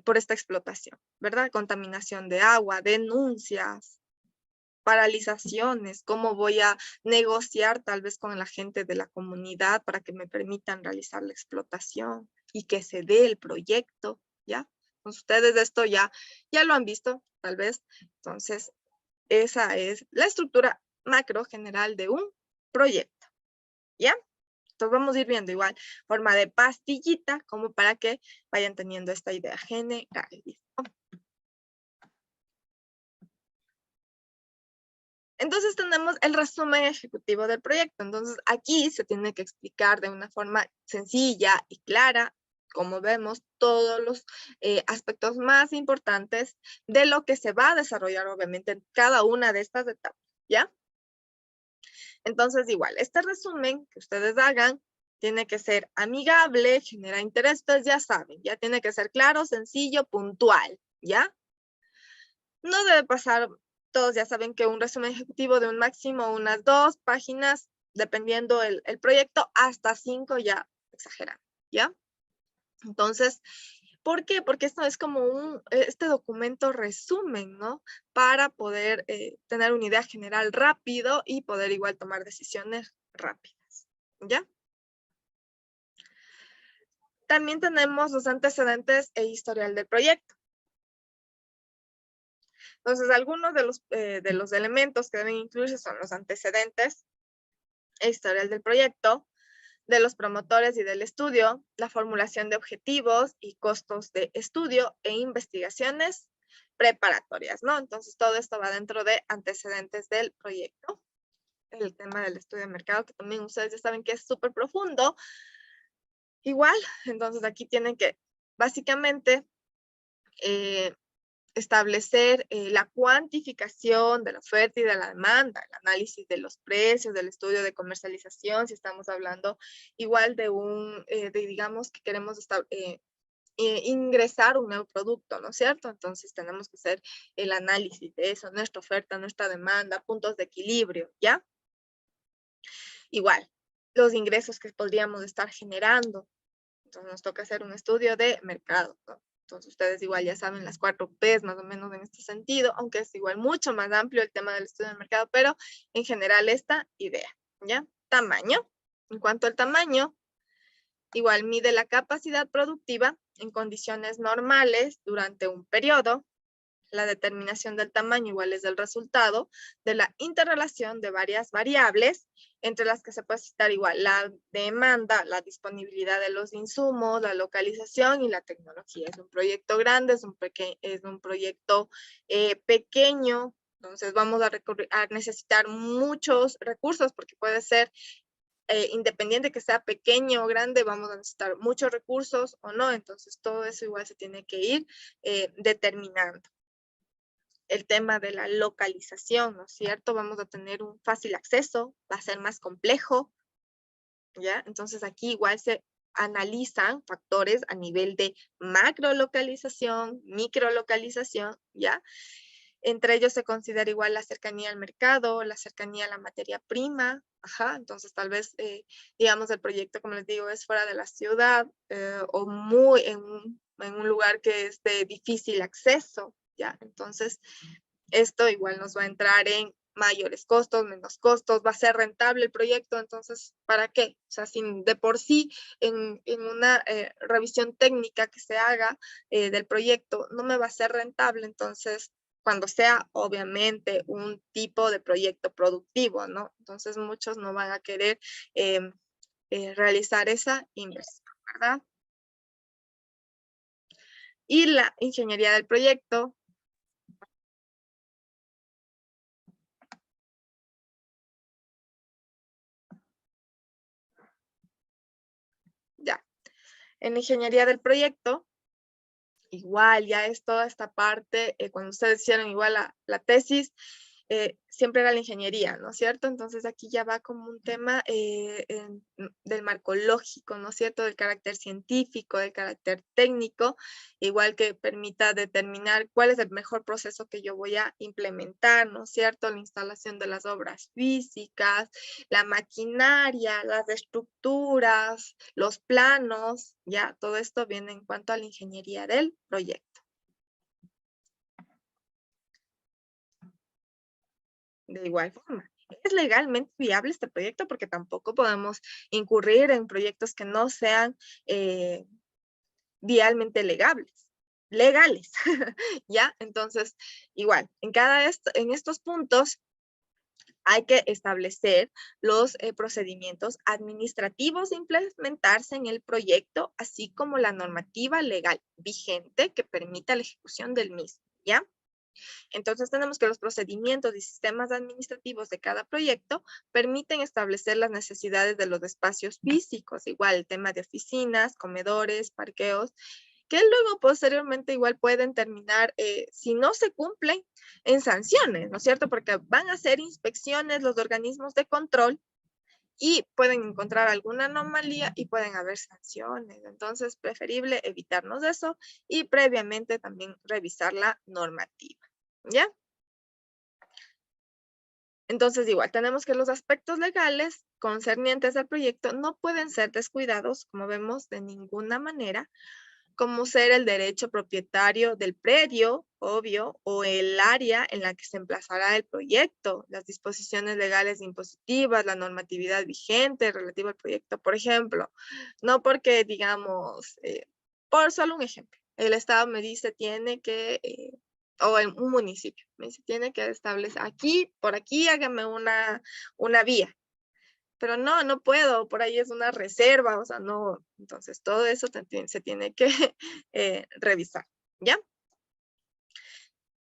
explotación, ¿verdad? Contaminación de agua, denuncias, paralizaciones, cómo voy a negociar tal vez con la gente de la comunidad para que me permitan realizar la explotación y que se dé el proyecto, ¿ya? Entonces ustedes esto ya lo han visto, tal vez. Entonces, esa es la estructura macro general de un proyecto, ¿ya? Entonces vamos a ir viendo igual forma de pastillita como para que vayan teniendo esta idea general. Entonces tenemos el resumen ejecutivo del proyecto. Entonces aquí se tiene que explicar de una forma sencilla y clara, como vemos, todos los aspectos más importantes de lo que se va a desarrollar obviamente en cada una de estas etapas, ¿ya? Entonces igual, este resumen que ustedes hagan tiene que ser amigable, genera interés, ustedes ya saben, ya tiene que ser claro, sencillo, puntual, ¿ya? No debe pasar, todos ya saben que un resumen ejecutivo de un máximo unas 2 páginas, dependiendo el proyecto, hasta 5 ya exageran, ¿ya? Entonces, ¿por qué? Porque esto es como este documento resumen, ¿no? Para poder tener una idea general rápido y poder igual tomar decisiones rápidas, ¿ya? También tenemos los antecedentes e historial del proyecto. Entonces, algunos de los elementos que deben incluirse son los antecedentes e historial del proyecto, de los promotores y del estudio, la formulación de objetivos y costos de estudio e investigaciones preparatorias, ¿no? Entonces, todo esto va dentro de antecedentes del proyecto. El tema del estudio de mercado, que también ustedes ya saben que es súper profundo. Igual, entonces aquí tienen que, básicamente, establecer la cuantificación de la oferta y de la demanda, el análisis de los precios, del estudio de comercialización, si estamos hablando igual de digamos que queremos ingresar un nuevo producto, ¿no es cierto? Entonces tenemos que hacer el análisis de eso, nuestra oferta, nuestra demanda, puntos de equilibrio, ¿ya? Igual, los ingresos que podríamos estar generando. Entonces nos toca hacer un estudio de mercado, ¿no? Entonces ustedes igual ya saben las 4 P's más o menos en este sentido, aunque es igual mucho más amplio el tema del estudio del mercado, pero en general esta idea, ¿ya? Tamaño. En cuanto al tamaño, igual mide la capacidad productiva en condiciones normales durante un periodo. La determinación del tamaño igual es el resultado de la interrelación de varias variables, entre las que se puede citar igual la demanda, la disponibilidad de los insumos, la localización y la tecnología. Es un proyecto grande, es un proyecto pequeño, entonces vamos a necesitar muchos recursos porque puede ser independiente que sea pequeño o grande, vamos a necesitar muchos recursos o no, entonces todo eso igual se tiene que ir determinando. el tema de la localización, ¿no es cierto? Vamos a tener un fácil acceso, va a ser más complejo, ¿ya? Entonces aquí igual se analizan factores a nivel de macrolocalización, microlocalización, ¿ya? Entre ellos se considera igual la cercanía al mercado, la cercanía a la materia prima, ajá, entonces tal vez, digamos, el proyecto, como les digo, es fuera de la ciudad o muy en un lugar que es de difícil acceso, ¿ya? Entonces, esto igual nos va a entrar en mayores costos, menos costos, va a ser rentable el proyecto, entonces, ¿para qué? O sea, sin de por sí en una revisión técnica que se haga del proyecto no me va a ser rentable, entonces, cuando sea obviamente un tipo de proyecto productivo, ¿no? Entonces, muchos no van a querer realizar esa inversión, ¿verdad? Y la ingeniería del proyecto. Ya, en ingeniería del proyecto, igual ya es toda esta parte, cuando ustedes hicieron igual la tesis, siempre era la ingeniería, ¿no es cierto? Entonces aquí ya va como un tema del marco lógico, ¿no es cierto? Del carácter científico, del carácter técnico, igual que permita determinar cuál es el mejor proceso que yo voy a implementar, ¿no es cierto? La instalación de las obras físicas, la maquinaria, las estructuras, los planos, ya todo esto viene en cuanto a la ingeniería del proyecto. De igual forma, ¿es legalmente viable este proyecto? Porque tampoco podemos incurrir en proyectos que no sean vialmente legales, ¿ya? Entonces, igual, en estos puntos hay que establecer los procedimientos administrativos de implementarse en el proyecto, así como la normativa legal vigente que permita la ejecución del mismo, ¿ya? Entonces tenemos que los procedimientos y sistemas administrativos de cada proyecto permiten establecer las necesidades de los espacios físicos, igual el tema de oficinas, comedores, parqueos, que luego posteriormente igual pueden terminar, si no se cumplen, en sanciones, ¿no es cierto? Porque van a hacer inspecciones los organismos de control y pueden encontrar alguna anomalía y pueden haber sanciones. Entonces, preferible evitarnos eso y previamente también revisar la normativa. ¿Ya? Entonces, igual, tenemos que los aspectos legales concernientes al proyecto no pueden ser descuidados, como vemos, de ninguna manera, como ser el derecho propietario del predio, obvio, o el área en la que se emplazará el proyecto, las disposiciones legales e impositivas, la normatividad vigente relativa al proyecto. Por ejemplo, no porque, digamos, por solo un ejemplo, el Estado me dice tiene que o en un municipio, me dice, tiene que establecer aquí, por aquí hágame una vía. Pero no puedo, por ahí es una reserva, o sea, no. Entonces, todo eso se tiene que revisar, ¿ya?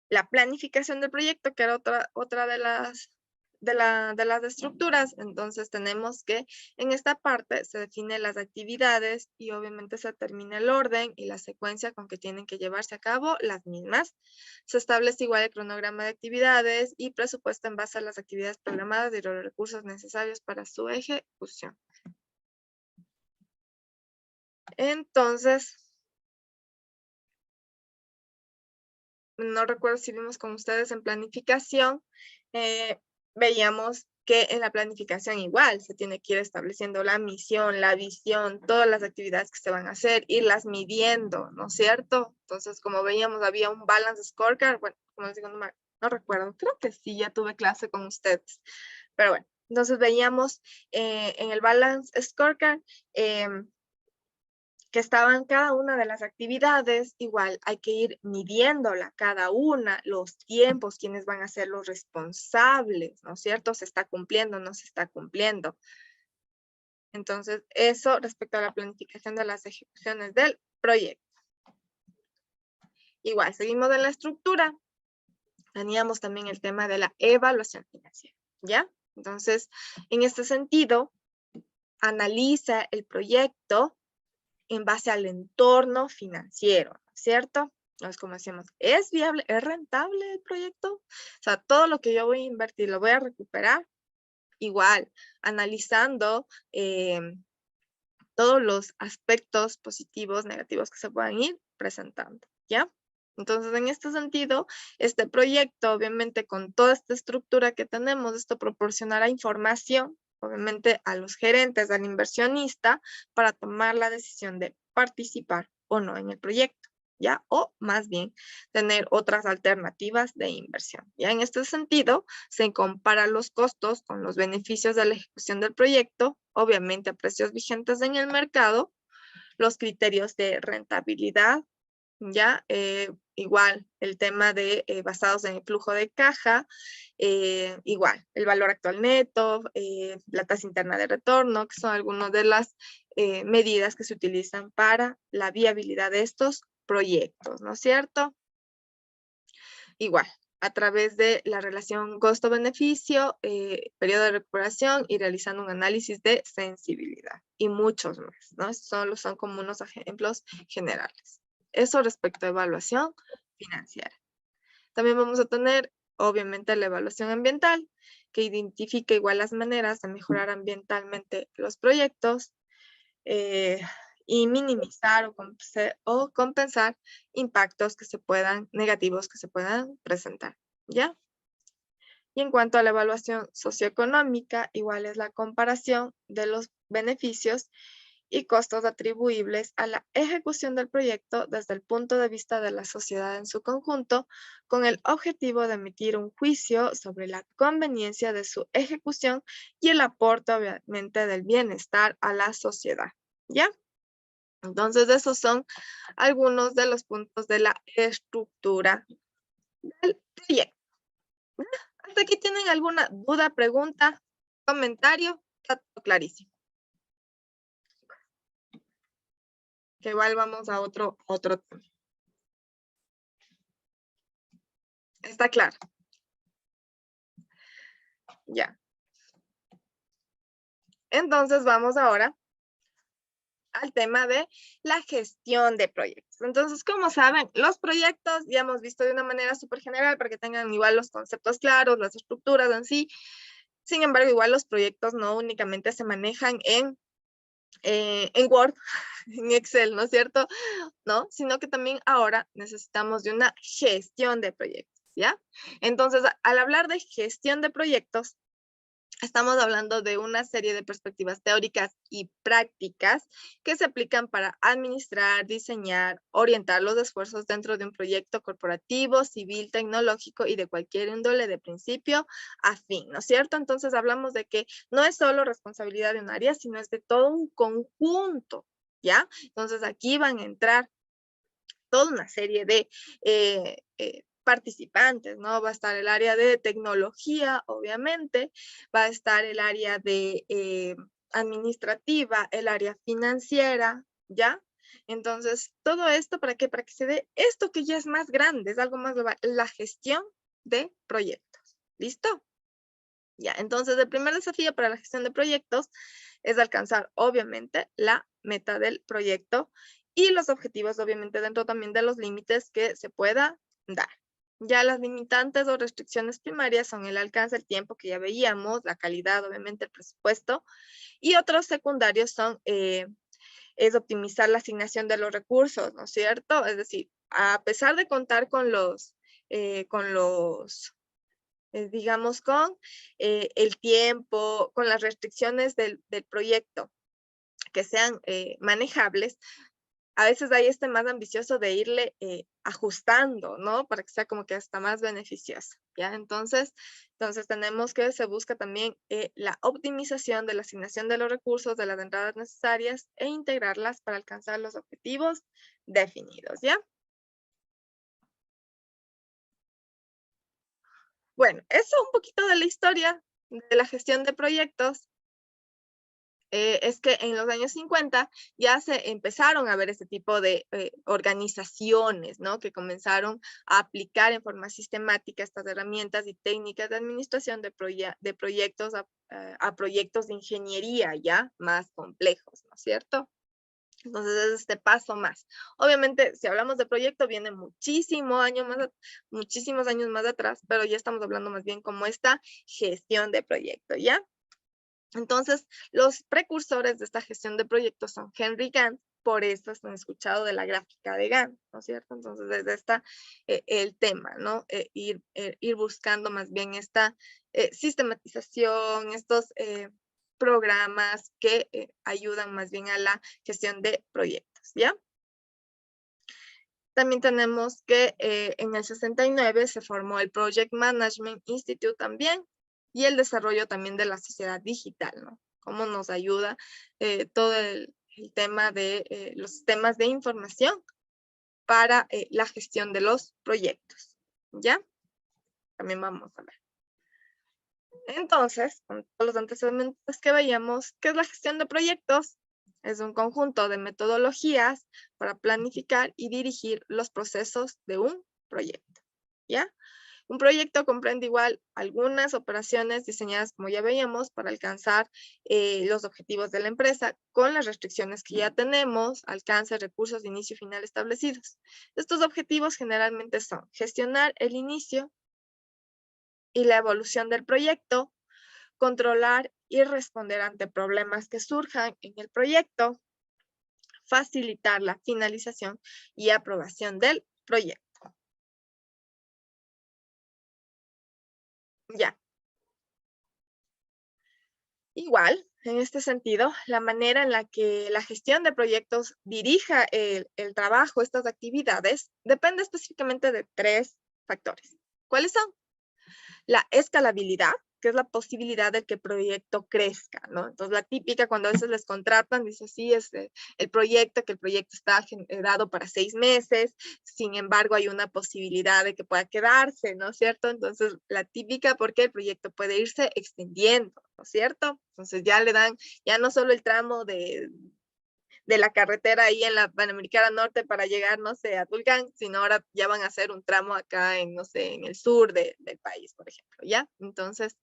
La planificación del proyecto, que era otra de las estructuras, entonces tenemos que en esta parte se definen las actividades y obviamente se determina el orden y la secuencia con que tienen que llevarse a cabo las mismas. Se establece igual el cronograma de actividades y presupuesto en base a las actividades programadas y los recursos necesarios para su ejecución. Entonces, no recuerdo si vimos con ustedes en planificación, veíamos que en la planificación igual se tiene que ir estableciendo la misión, la visión, todas las actividades que se van a hacer, irlas midiendo, ¿no es cierto? Entonces, como veíamos, había un balance scorecard, bueno, como les digo, no recuerdo, creo que sí, ya tuve clase con ustedes, pero bueno, entonces veíamos en el balance scorecard, que estaban cada una de las actividades, igual hay que ir midiéndola cada una, los tiempos, quiénes van a ser los responsables, ¿no es cierto? ¿Se está cumpliendo o no se está cumpliendo? Entonces, eso respecto a la planificación de las ejecuciones del proyecto. Igual, seguimos en la estructura. Teníamos también el tema de la evaluación financiera, ¿ya? Entonces, en este sentido, analiza el proyecto en base al entorno financiero, ¿cierto? No es como decíamos, ¿es viable, es rentable el proyecto? O sea, todo lo que yo voy a invertir, ¿lo voy a recuperar? Igual, analizando todos los aspectos positivos, negativos que se puedan ir presentando, ¿ya? Entonces, en este sentido, este proyecto, obviamente, con toda esta estructura que tenemos, esto proporcionará información, obviamente, a los gerentes, al inversionista, para tomar la decisión de participar o no en el proyecto, ¿ya? O más bien, tener otras alternativas de inversión. Ya en este sentido, se compara los costos con los beneficios de la ejecución del proyecto, obviamente a precios vigentes en el mercado, los criterios de rentabilidad, ya igual el tema de basados en el flujo de caja, igual el valor actual neto, la tasa interna de retorno, que son algunas de las medidas que se utilizan para la viabilidad de estos proyectos, ¿no es cierto? Igual, a través de la relación costo-beneficio, periodo de recuperación y realizando un análisis de sensibilidad y muchos más, ¿no? Solo son como unos ejemplos generales. Eso respecto a evaluación financiera. También vamos a tener, obviamente, la evaluación ambiental, que identifica igual las maneras de mejorar ambientalmente los proyectos, y minimizar o compensar impactos que se puedan, negativos que se puedan presentar, ¿ya? Y en cuanto a la evaluación socioeconómica, igual es la comparación de los beneficios y costos atribuibles a la ejecución del proyecto desde el punto de vista de la sociedad en su conjunto, con el objetivo de emitir un juicio sobre la conveniencia de su ejecución y el aporte, obviamente, del bienestar a la sociedad, ¿ya? Entonces, esos son algunos de los puntos de la estructura del proyecto. ¿Hasta aquí tienen alguna duda, pregunta, comentario? Está todo clarísimo. Que igual vamos a otro tema. ¿Está claro? Ya. Entonces, vamos ahora al tema de la gestión de proyectos. Entonces, como saben, los proyectos ya hemos visto de una manera súper general para que tengan igual los conceptos claros, las estructuras en sí. Sin embargo, igual los proyectos no únicamente se manejan en Word, en Excel, ¿no es cierto? ¿No? Sino que también ahora necesitamos de una gestión de proyectos, ¿ya? Entonces, al hablar de gestión de proyectos, estamos hablando de una serie de perspectivas teóricas y prácticas que se aplican para administrar, diseñar, orientar los esfuerzos dentro de un proyecto corporativo, civil, tecnológico y de cualquier índole de principio a fin, ¿no es cierto? Entonces hablamos de que no es solo responsabilidad de un área, sino es de todo un conjunto, ¿ya? Entonces aquí van a entrar toda una serie de participantes, ¿no? Va a estar el área de tecnología, obviamente, va a estar el área de administrativa, el área financiera, ¿ya? Entonces, todo esto, ¿para qué? Para que se dé esto que ya es más grande, es algo más global, la gestión de proyectos. ¿Listo? Ya, entonces el primer desafío para la gestión de proyectos es alcanzar, obviamente, la meta del proyecto y los objetivos, obviamente, dentro también de los límites que se pueda dar. Ya las limitantes o restricciones primarias son el alcance, el tiempo que ya veíamos, la calidad, obviamente, el presupuesto, y otros secundarios son, es optimizar la asignación de los recursos, ¿no es cierto? Es decir, a pesar de contar con digamos, con el tiempo, con las restricciones del proyecto que sean manejables, a veces hay este más ambicioso de irle ajustando, ¿no? Para que sea como que hasta más beneficioso, ¿ya? Entonces tenemos que se busca también la optimización de la asignación de los recursos, de las entradas necesarias e integrarlas para alcanzar los objetivos definidos, ¿ya? Bueno, eso un poquito de la historia de la gestión de proyectos. Es que en los años 50 ya se empezaron a ver este tipo de organizaciones, ¿no? Que comenzaron a aplicar en forma sistemática estas herramientas y técnicas de administración de proyectos a proyectos de ingeniería ya más complejos, ¿no es cierto? Entonces es este paso más. Obviamente, si hablamos de proyecto, viene muchísimos años más atrás, pero ya estamos hablando más bien como esta gestión de proyecto, ¿ya? Entonces, los precursores de esta gestión de proyectos son Henry Gantt, por eso han escuchado de la gráfica de Gantt, ¿no es cierto? Entonces, desde esta, el tema, ¿no? Ir buscando más bien esta sistematización, estos programas que ayudan más bien a la gestión de proyectos, ¿ya? También tenemos que en el 69 se formó el Project Management Institute también, y el desarrollo también de la sociedad digital, ¿no? Cómo nos ayuda todo el tema de los sistemas de información para la gestión de los proyectos, ¿ya? También vamos a ver. Entonces, con todos los antecedentes que veíamos, ¿qué es la gestión de proyectos? Es un conjunto de metodologías para planificar y dirigir los procesos de un proyecto, ¿ya? Un proyecto comprende igual algunas operaciones diseñadas, como ya veíamos, para alcanzar los objetivos de la empresa con las restricciones que ya tenemos, alcance, recursos, inicio y final establecidos. Estos objetivos generalmente son gestionar el inicio y la evolución del proyecto, controlar y responder ante problemas que surjan en el proyecto, facilitar la finalización y aprobación del proyecto. Ya. Igual, en este sentido, la manera en la que la gestión de proyectos dirija el trabajo, estas actividades, depende específicamente de 3 factores. ¿Cuáles son? La escalabilidad, que es la posibilidad de que el proyecto crezca, ¿no? Entonces, la típica cuando a veces les contratan, dice, sí, es el proyecto, que el proyecto está generado para 6 meses, sin embargo, hay una posibilidad de que pueda quedarse, ¿no es cierto? Entonces, la típica porque el proyecto puede irse extendiendo, ¿no es cierto? Entonces, ya le dan, ya no solo el tramo de la carretera ahí en la Panamericana Norte para llegar, no sé, a Tulcán, sino ahora ya van a hacer un tramo acá en, no sé, en el sur del país, por ejemplo, ¿ya? Entonces,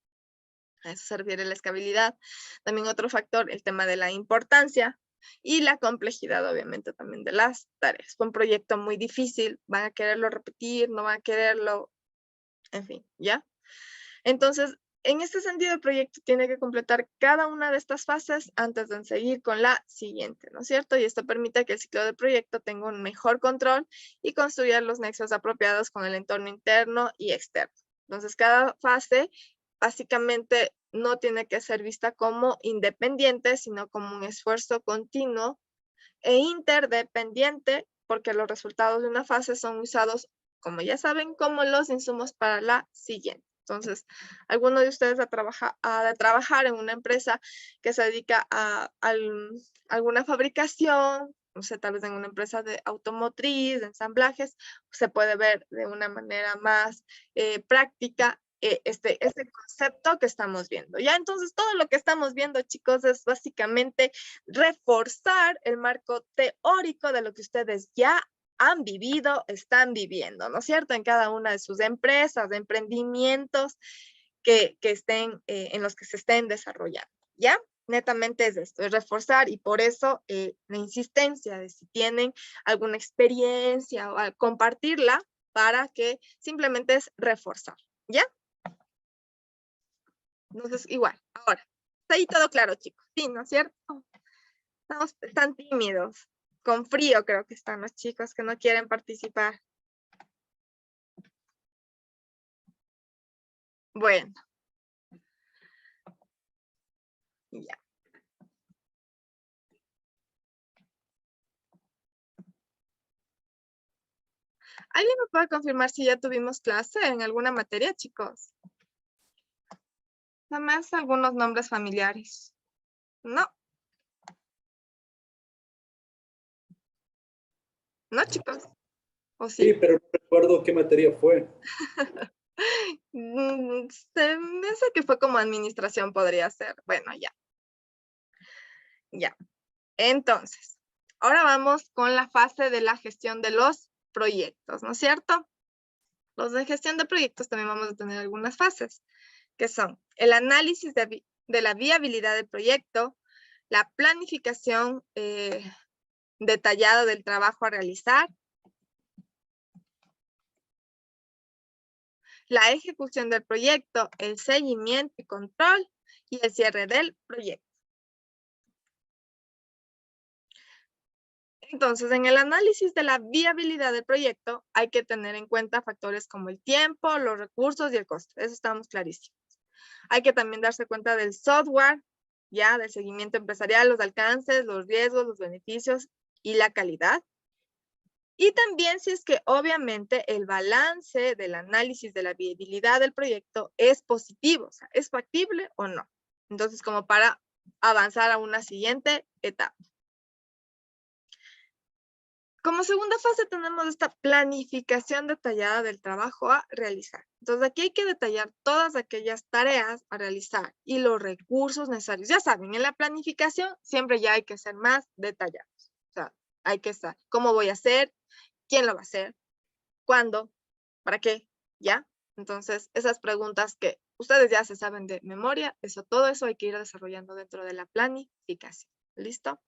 a eso se refiere la escalabilidad. También otro factor, el tema de la importancia y la complejidad, obviamente, también de las tareas. Fue un proyecto muy difícil, van a quererlo repetir, no van a quererlo, en fin, ¿ya? Entonces, en este sentido, el proyecto tiene que completar cada una de estas fases antes de seguir con la siguiente, ¿no es cierto? Y esto permite que el ciclo de proyecto tenga un mejor control y construir los nexos apropiados con el entorno interno y externo. Entonces, cada fase básicamente no tiene que ser vista como independiente, sino como un esfuerzo continuo e interdependiente, porque los resultados de una fase son usados, como ya saben, como los insumos para la siguiente. Entonces, alguno de ustedes ha de trabajar en una empresa que se dedica a alguna fabricación, no sé, tal vez en una empresa de automotriz, de ensamblajes, se puede ver de una manera más práctica este concepto que estamos viendo. Ya, entonces, todo lo que estamos viendo, chicos, es básicamente reforzar el marco teórico de lo que ustedes ya han vivido, están viviendo, ¿no es cierto? En cada una de sus empresas, de emprendimientos que estén, en los que se estén desarrollando, ¿ya? Netamente es esto, es reforzar, y por eso la insistencia de si tienen alguna experiencia o compartirla para que simplemente es reforzar, ¿ya? Entonces, igual, ahora, está ahí todo claro, chicos, sí, ¿no es cierto? Están tímidos, con frío creo que están los chicos que no quieren participar. Bueno. Ya. ¿Alguien me puede confirmar si ya tuvimos clase en alguna materia, chicos? Nada más algunos nombres familiares. No. No, chicos. ¿O sí? Sí, pero no recuerdo qué materia fue. Se me hace que fue como administración, podría ser. Bueno, ya. Ya. Entonces, ahora vamos con la fase de la gestión de los proyectos, ¿no es cierto? Los de gestión de proyectos también vamos a tener algunas fases, que son el análisis de la viabilidad del proyecto, la planificación detallado del trabajo a realizar, la ejecución del proyecto, el seguimiento y control y el cierre del proyecto. Entonces, en el análisis de la viabilidad del proyecto hay que tener en cuenta factores como el tiempo, los recursos y el costo. Eso estamos clarísimos. Hay que también darse cuenta del software, ya, del seguimiento empresarial, los alcances, los riesgos, los beneficios y la calidad. Y también si es que obviamente el balance del análisis de la viabilidad del proyecto es positivo, o sea, es factible o no. Entonces, como para avanzar a una siguiente etapa. Como segunda fase tenemos esta planificación detallada del trabajo a realizar. Entonces aquí hay que detallar todas aquellas tareas a realizar y los recursos necesarios. Ya saben, en la planificación siempre ya hay que ser más detallados. O sea, hay que estar, ¿cómo voy a hacer? ¿Quién lo va a hacer? ¿Cuándo? ¿Para qué? ¿Ya? Entonces, esas preguntas que ustedes ya se saben de memoria, todo eso hay que ir desarrollando dentro de la planificación. ¿Listo?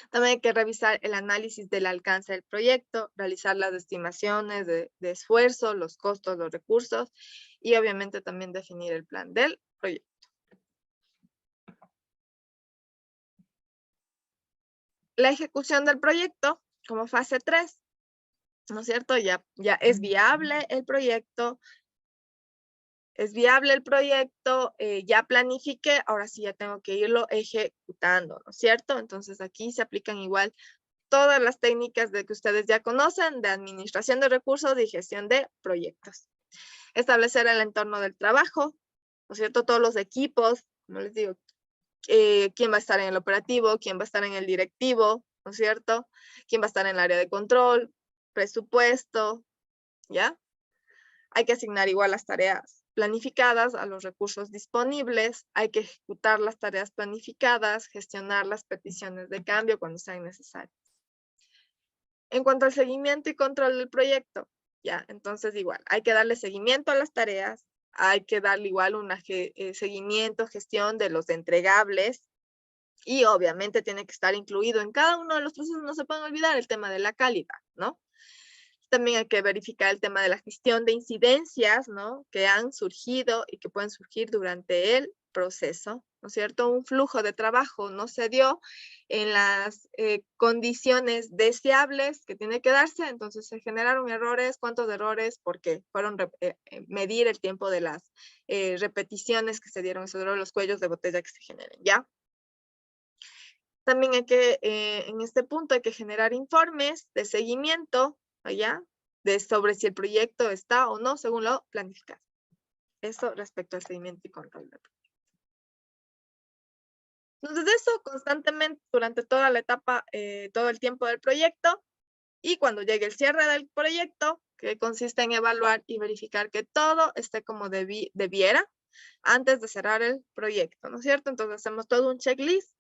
También hay que revisar el análisis del alcance del proyecto, realizar las estimaciones de esfuerzo, los costos, los recursos y obviamente también definir el plan del proyecto. La ejecución del proyecto como fase 3, ¿no es cierto? Ya es viable el proyecto. Ya planifiqué, ahora sí ya tengo que irlo ejecutando, ¿no es cierto? Entonces aquí se aplican igual todas las técnicas de que ustedes ya conocen, de administración de recursos y gestión de proyectos. Establecer el entorno del trabajo, ¿no es cierto? Todos los equipos, como les digo, quién va a estar en el operativo, quién va a estar en el directivo, ¿no es cierto? Quién va a estar en el área de control, presupuesto, ¿ya? Hay que asignar igual las tareas planificadas a los recursos disponibles, hay que ejecutar las tareas planificadas, gestionar las peticiones de cambio cuando sean necesarias. En cuanto al seguimiento y control del proyecto, ya, entonces igual, hay que darle seguimiento a las tareas, hay que darle igual un seguimiento, gestión de los entregables, y obviamente tiene que estar incluido en cada uno de los procesos, no se pueden olvidar el tema de la calidad, ¿no? También hay que verificar el tema de la gestión de incidencias, ¿no? Que han surgido y que pueden surgir durante el proceso, ¿no es cierto? Un flujo de trabajo no se dio en las condiciones deseables que tiene que darse, entonces se generaron errores. ¿Cuántos errores? Porque fueron medir el tiempo de las repeticiones que se dieron, esos errores, los cuellos de botella que se generen, ¿ya? También hay que, en este punto, hay que generar informes de seguimiento, ¿ya? Sobre si el proyecto está o no según lo planificado. Eso respecto al seguimiento y control del proyecto. Entonces, eso constantemente durante toda la etapa, todo el tiempo del proyecto, y cuando llegue el cierre del proyecto, que consiste en evaluar y verificar que todo esté como debiera antes de cerrar el proyecto, ¿no es cierto? Entonces hacemos todo un checklist,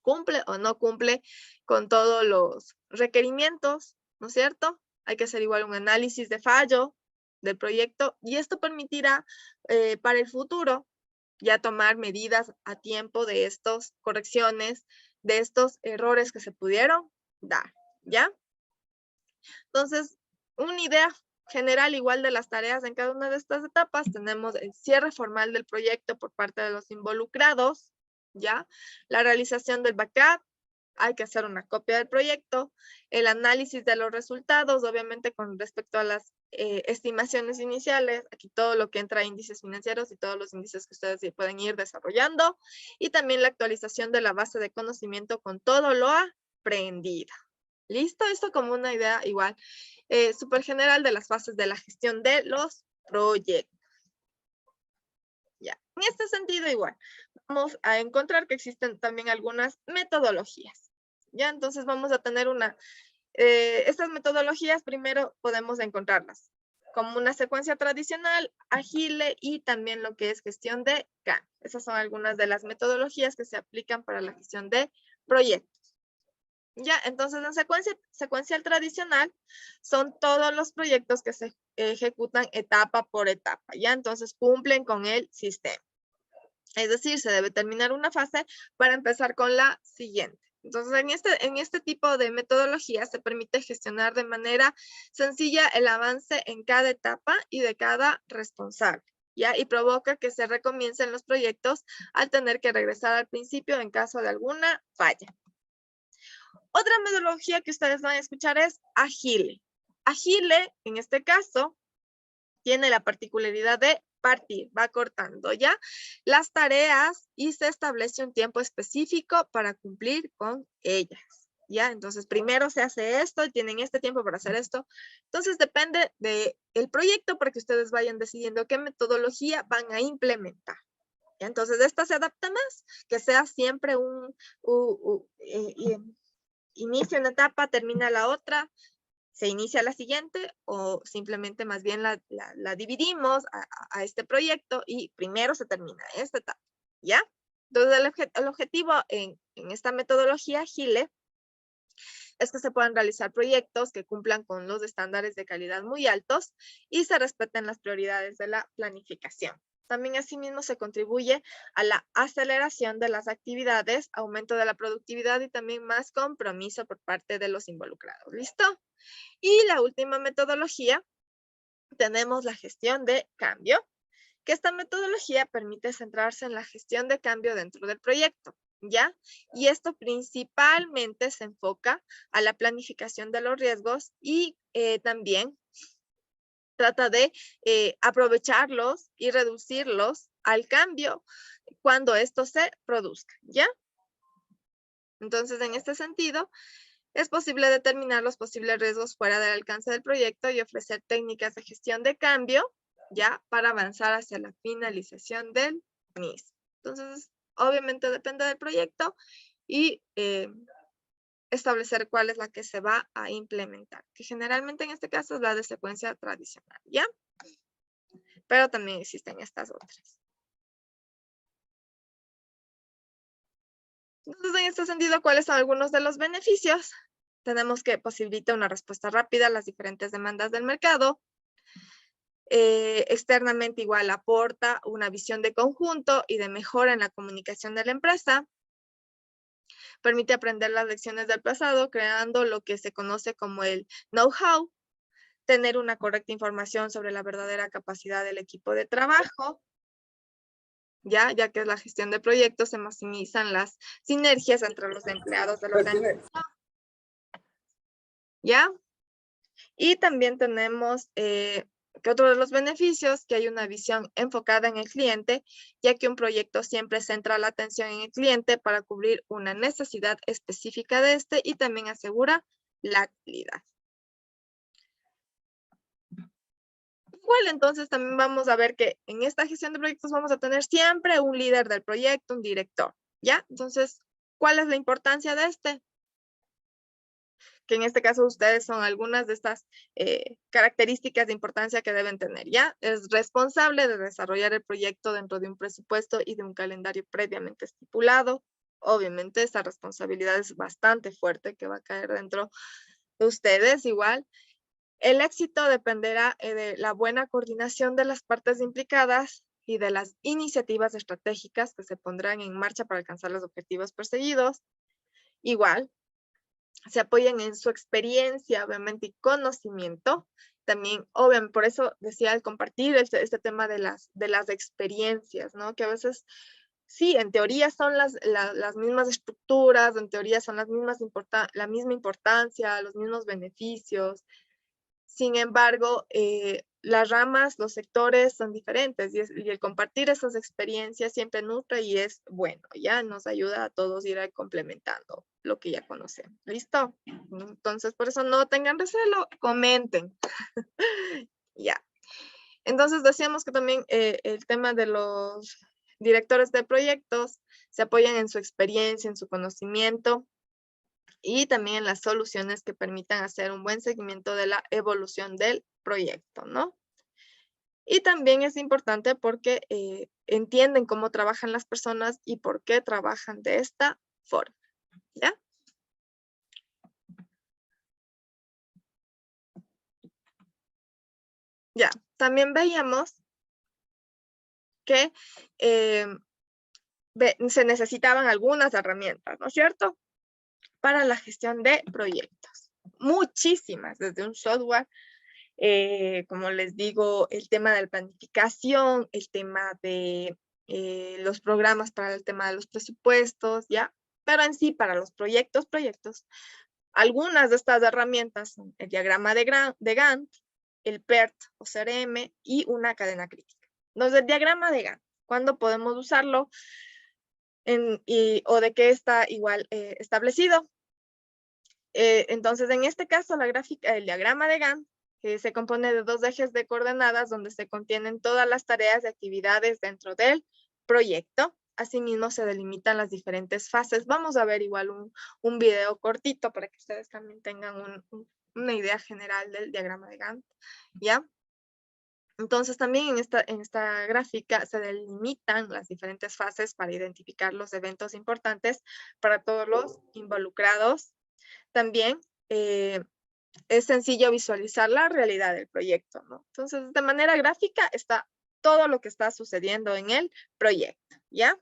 cumple o no cumple con todos los requerimientos, ¿no es cierto? Hay que hacer igual un análisis de fallo del proyecto y esto permitirá para el futuro ya tomar medidas a tiempo de estas correcciones, de estos errores que se pudieron dar, ¿ya? Entonces, una idea general igual de las tareas en cada una de estas etapas, tenemos el cierre formal del proyecto por parte de los involucrados, ¿ya? La realización del backup, hay que hacer una copia del proyecto, el análisis de los resultados, obviamente con respecto a las estimaciones iniciales, aquí todo lo que entra a índices financieros y todos los índices que ustedes pueden ir desarrollando, y también la actualización de la base de conocimiento con todo lo aprendido. ¿Listo? Esto como una idea igual súper general de las fases de la gestión de los proyectos. Ya. En este sentido igual, vamos a encontrar que existen también algunas metodologías. Ya, entonces vamos a tener estas metodologías primero podemos encontrarlas como una secuencia tradicional, agile y también lo que es gestión de cambio. Esas son algunas de las metodologías que se aplican para la gestión de proyectos. Ya, entonces en secuencial tradicional son todos los proyectos que se ejecutan etapa por etapa, ya, entonces cumplen con el sistema. Es decir, se debe terminar una fase para empezar con la siguiente, Entonces, en este tipo de metodología se permite gestionar de manera sencilla el avance en cada etapa y de cada responsable, ¿ya? Y provoca que se recomiencen los proyectos al tener que regresar al principio en caso de alguna falla. Otra metodología que ustedes van a escuchar es Agile. Agile, en este caso, tiene la particularidad de partir, va cortando ya las tareas y se establece un tiempo específico para cumplir con ellas, ¿ya? Entonces, primero se hace esto y tienen este tiempo para hacer esto. Entonces, depende del proyecto para que ustedes vayan decidiendo qué metodología van a implementar. ¿Ya? Entonces, esta se adapta más, que sea siempre inicia una etapa, termina la otra, se inicia la siguiente o simplemente más bien la dividimos a este proyecto y primero se termina esta etapa, ¿ya? Entonces el objetivo en esta metodología Agile es que se puedan realizar proyectos que cumplan con los estándares de calidad muy altos y se respeten las prioridades de la planificación. También asimismo se contribuye a la aceleración de las actividades, aumento de la productividad y también más compromiso por parte de los involucrados. ¿Listo? Y la última metodología, tenemos la gestión de cambio, que esta metodología permite centrarse en la gestión de cambio dentro del proyecto, ¿ya? Y esto principalmente se enfoca a la planificación de los riesgos y también trata de aprovecharlos y reducirlos al cambio cuando esto se produzca, ¿ya? Entonces, en este sentido, es posible determinar los posibles riesgos fuera del alcance del proyecto y ofrecer técnicas de gestión de cambio, ya, para avanzar hacia la finalización del mismo. Entonces, obviamente depende del proyecto y establecer cuál es la que se va a implementar, que generalmente en este caso es la de secuencia tradicional, ¿ya? Pero también existen estas otras. Entonces, en este sentido, ¿cuáles son algunos de los beneficios? Tenemos que posibilita una respuesta rápida a las diferentes demandas del mercado. Externamente igual aporta una visión de conjunto y de mejora en la comunicación de la empresa. Permite aprender las lecciones del pasado, creando lo que se conoce como el know-how. Tener una correcta información sobre la verdadera capacidad del equipo de trabajo. Ya que es la gestión de proyectos, se maximizan las sinergias entre los empleados de la organización. ¿Ya? Y también tenemos que otro de los beneficios, que hay una visión enfocada en el cliente, ya que un proyecto siempre centra la atención en el cliente para cubrir una necesidad específica de este y también asegura la calidad. Igual, entonces también vamos a ver que en esta gestión de proyectos vamos a tener siempre un líder del proyecto, un director, ¿ya? Entonces, ¿cuál es la importancia de este? Que en este caso ustedes son algunas de estas características de importancia que deben tener, ¿ya? Es responsable de desarrollar el proyecto dentro de un presupuesto y de un calendario previamente estipulado. Obviamente esta responsabilidad es bastante fuerte que va a caer dentro de ustedes igual. El éxito dependerá de la buena coordinación de las partes implicadas y de las iniciativas estratégicas que se pondrán en marcha para alcanzar los objetivos perseguidos. Igual, se apoyan en su experiencia, obviamente, y conocimiento. También, obviamente, por eso decía al compartir este tema de las experiencias, ¿no? Que a veces, sí, en teoría son las mismas estructuras, en teoría son la misma importancia, los mismos beneficios. Sin embargo, las ramas, los sectores son diferentes y el compartir esas experiencias siempre nutre y es bueno, ya nos ayuda a todos a ir complementando lo que ya conocemos. ¿Listo? Entonces, por eso no tengan recelo, comenten. Ya. Entonces, decíamos que también el tema de los directores de proyectos se apoyan en su experiencia, en su conocimiento, y también en las soluciones que permitan hacer un buen seguimiento de la evolución del proyecto, ¿no? Y también es importante porque entienden cómo trabajan las personas y por qué trabajan de esta forma, ¿ya? Ya, también veíamos que se necesitaban algunas herramientas, ¿no es cierto? para la gestión de proyectos. Muchísimas, desde un software, como les digo, el tema de la planificación, el tema de los programas para el tema de los presupuestos, ¿ya? Pero en sí, para los proyectos, algunas de estas herramientas son el diagrama de Gantt, el PERT o CRM y una cadena crítica. Entonces, el diagrama de Gantt, ¿cuándo podemos usarlo? ¿O de qué está igual establecido? Entonces, en este caso, el diagrama de Gantt se compone de 2 ejes de coordenadas donde se contienen todas las tareas y actividades dentro del proyecto. Asimismo, se delimitan las diferentes fases. Vamos a ver igual un video cortito para que ustedes también tengan una idea general del diagrama de Gantt, ¿ya? Entonces, también en esta gráfica se delimitan las diferentes fases para identificar los eventos importantes para todos los involucrados. También es sencillo visualizar la realidad del proyecto, ¿no? Entonces, de manera gráfica está todo lo que está sucediendo en el proyecto, ¿ya?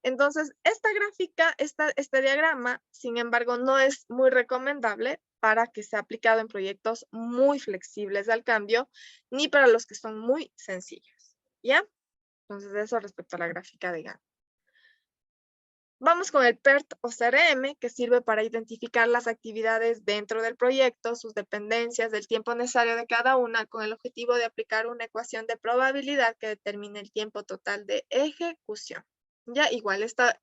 Entonces, esta gráfica, este diagrama, sin embargo, no es muy recomendable para que sea aplicado en proyectos muy flexibles al cambio, ni para los que son muy sencillos, ¿ya? Entonces, eso respecto a la gráfica de Gantt. Vamos con el PERT o CRM, que sirve para identificar las actividades dentro del proyecto, sus dependencias, el tiempo necesario de cada una, con el objetivo de aplicar una ecuación de probabilidad que determine el tiempo total de ejecución. Ya, igual esta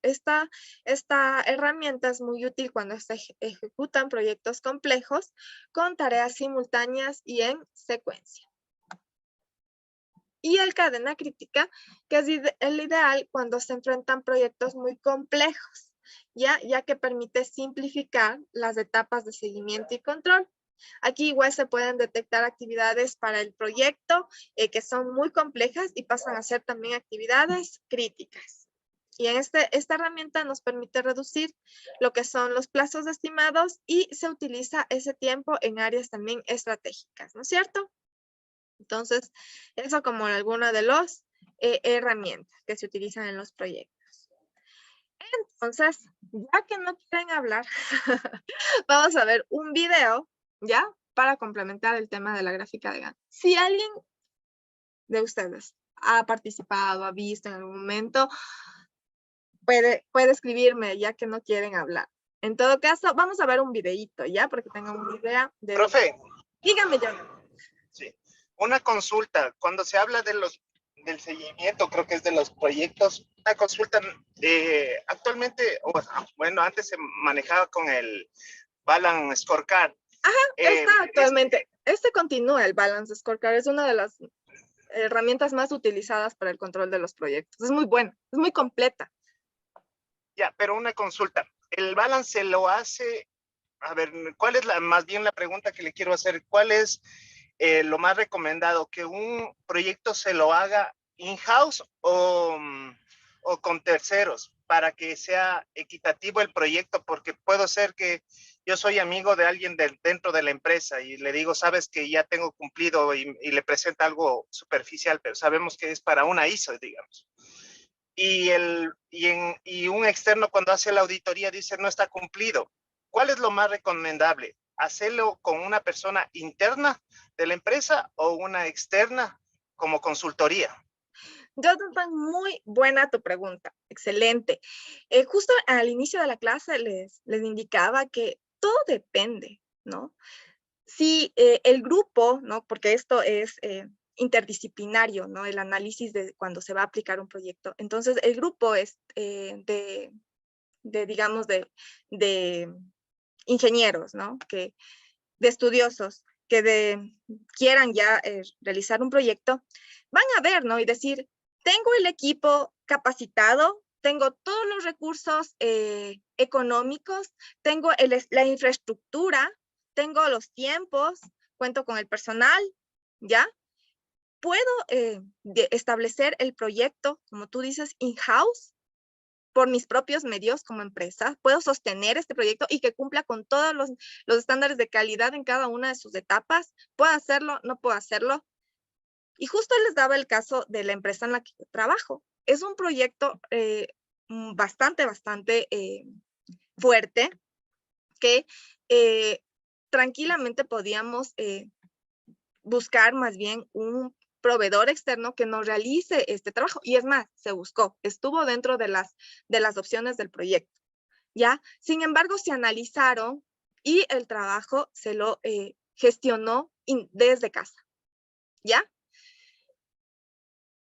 herramienta es muy útil cuando se ejecutan proyectos complejos con tareas simultáneas y en secuencia. Y el cadena crítica, que es el ideal cuando se enfrentan proyectos muy complejos, ya que permite simplificar las etapas de seguimiento y control. Aquí igual se pueden detectar actividades para el proyecto que son muy complejas y pasan a ser también actividades críticas. Y en esta herramienta nos permite reducir lo que son los plazos estimados y se utiliza ese tiempo en áreas también estratégicas, ¿no es cierto? Entonces, eso como alguna de las herramientas que se utilizan en los proyectos. Entonces, ya que no quieren hablar, vamos a ver un video, ¿ya? Para complementar el tema de la gráfica de Gantt. Si alguien de ustedes ha participado, ha visto en algún momento, puede escribirme ya que no quieren hablar. En todo caso, vamos a ver un videíto, ¿ya? Porque tengan una idea de... Profe. Dígame, yo. Sí. Una consulta. Cuando se habla del seguimiento, creo que es de los proyectos, una consulta, actualmente, bueno, antes se manejaba con el Balance Scorecard. Ajá, está actualmente. Este continúa, el Balance Scorecard, es una de las herramientas más utilizadas para el control de los proyectos. Es muy buena, es muy completa. Ya, pero una consulta. El balance lo hace, a ver, ¿cuál es más bien la pregunta que le quiero hacer? ¿Cuál es lo más recomendado? ¿Que un proyecto se lo haga in-house o con terceros para que sea equitativo el proyecto? Porque puedo ser que yo soy amigo de alguien dentro de la empresa y le digo, sabes que ya tengo cumplido y le presenta algo superficial, pero sabemos que es para una ISO, digamos. Y un externo cuando hace la auditoría dice no está cumplido. ¿Cuál es lo más recomendable? ¿Hacerlo con una persona interna de la empresa o una externa como consultoría? Jonathan, muy buena tu pregunta, excelente. Justo al inicio de la clase les indicaba que todo depende, ¿no? Si el grupo, ¿no? Porque esto es interdisciplinario, ¿no? El análisis de cuando se va a aplicar un proyecto. Entonces, el grupo es digamos, de ingenieros, ¿no? De estudiosos que quieran ya realizar un proyecto, van a ver, ¿no? Y decir, tengo el equipo capacitado, tengo todos los recursos económicos, tengo la infraestructura, tengo los tiempos, cuento con el personal, ¿ya? Puedo establecer el proyecto, como tú dices, in-house, por mis propios medios como empresa, puedo sostener este proyecto y que cumpla con todos los estándares de calidad en cada una de sus etapas. ¿Puedo hacerlo? ¿No puedo hacerlo? Y justo les daba el caso de la empresa en la que yo trabajo. Es un proyecto bastante fuerte, que tranquilamente podíamos buscar más bien un proveedor externo que nos realice este trabajo. Y es más, se buscó, estuvo dentro de las opciones del proyecto, ¿ya? Sin embargo, se analizaron y el trabajo se lo gestionó desde casa, ¿ya?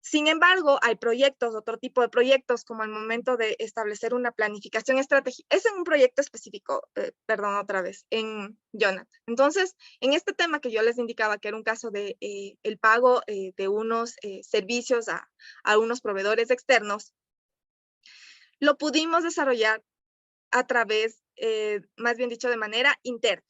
Sin embargo, hay proyectos, otro tipo de proyectos, como al momento de establecer una planificación estratégica. Es en un proyecto específico, perdón, otra vez, en Jonathan. Entonces, en este tema que yo les indicaba, que era un caso de el pago de unos servicios a unos proveedores externos, lo pudimos desarrollar a través, más bien dicho, de manera interna,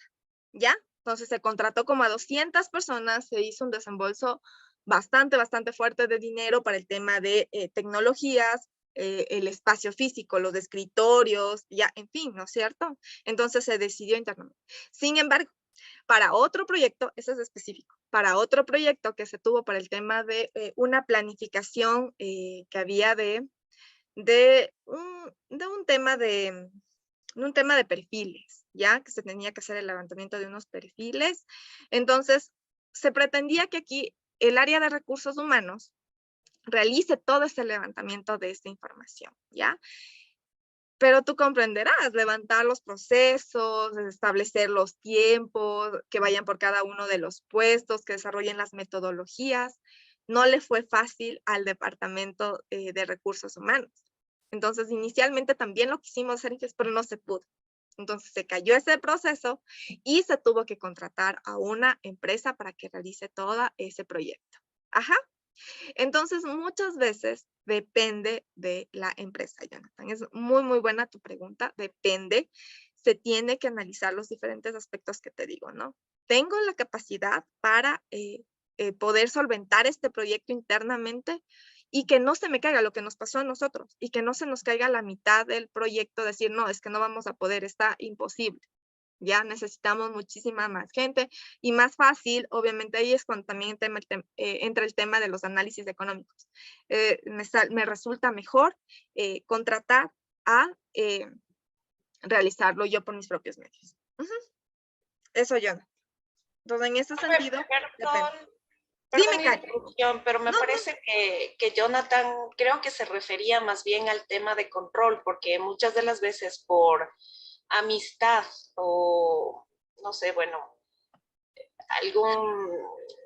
¿ya? Entonces, se contrató como a 200 personas, se hizo un desembolso bastante fuerte de dinero para el tema de tecnologías, el espacio físico, los escritorios, ya, en fin, ¿no es cierto? Entonces se decidió internamente. Sin embargo, para otro proyecto, ese es específico, para otro proyecto que se tuvo para el tema de una planificación que había de un tema de perfiles, ¿ya? Que se tenía que hacer el levantamiento de unos perfiles. Entonces, se pretendía que aquí el área de recursos humanos realice todo ese levantamiento de esta información, ¿ya? Pero tú comprenderás, levantar los procesos, establecer los tiempos, que vayan por cada uno de los puestos, que desarrollen las metodologías, no le fue fácil al Departamento de Recursos Humanos. Entonces, inicialmente también lo quisimos hacer, pero no se pudo. Entonces, se cayó ese proceso y se tuvo que contratar a una empresa para que realice todo ese proyecto. Ajá. Entonces, muchas veces depende de la empresa, Jonathan. Es muy buena tu pregunta. Depende. Se tiene que analizar los diferentes aspectos que te digo, ¿no? ¿Tengo la capacidad para poder solventar este proyecto internamente y que no se me caiga lo que nos pasó a nosotros y que no se nos caiga la mitad del proyecto, decir, no, es que no vamos a poder, está imposible? Ya necesitamos muchísima más gente y más fácil, obviamente ahí es cuando también entra el tema de los análisis económicos. Me resulta mejor contratar a realizarlo yo por mis propios medios. Eso yo no. Entonces, en ese sentido, Perdón, dime, la Cari. interrupción, pero me parece que Jonathan creo que se refería más bien al tema de control, porque muchas de las veces por amistad o, no sé, bueno,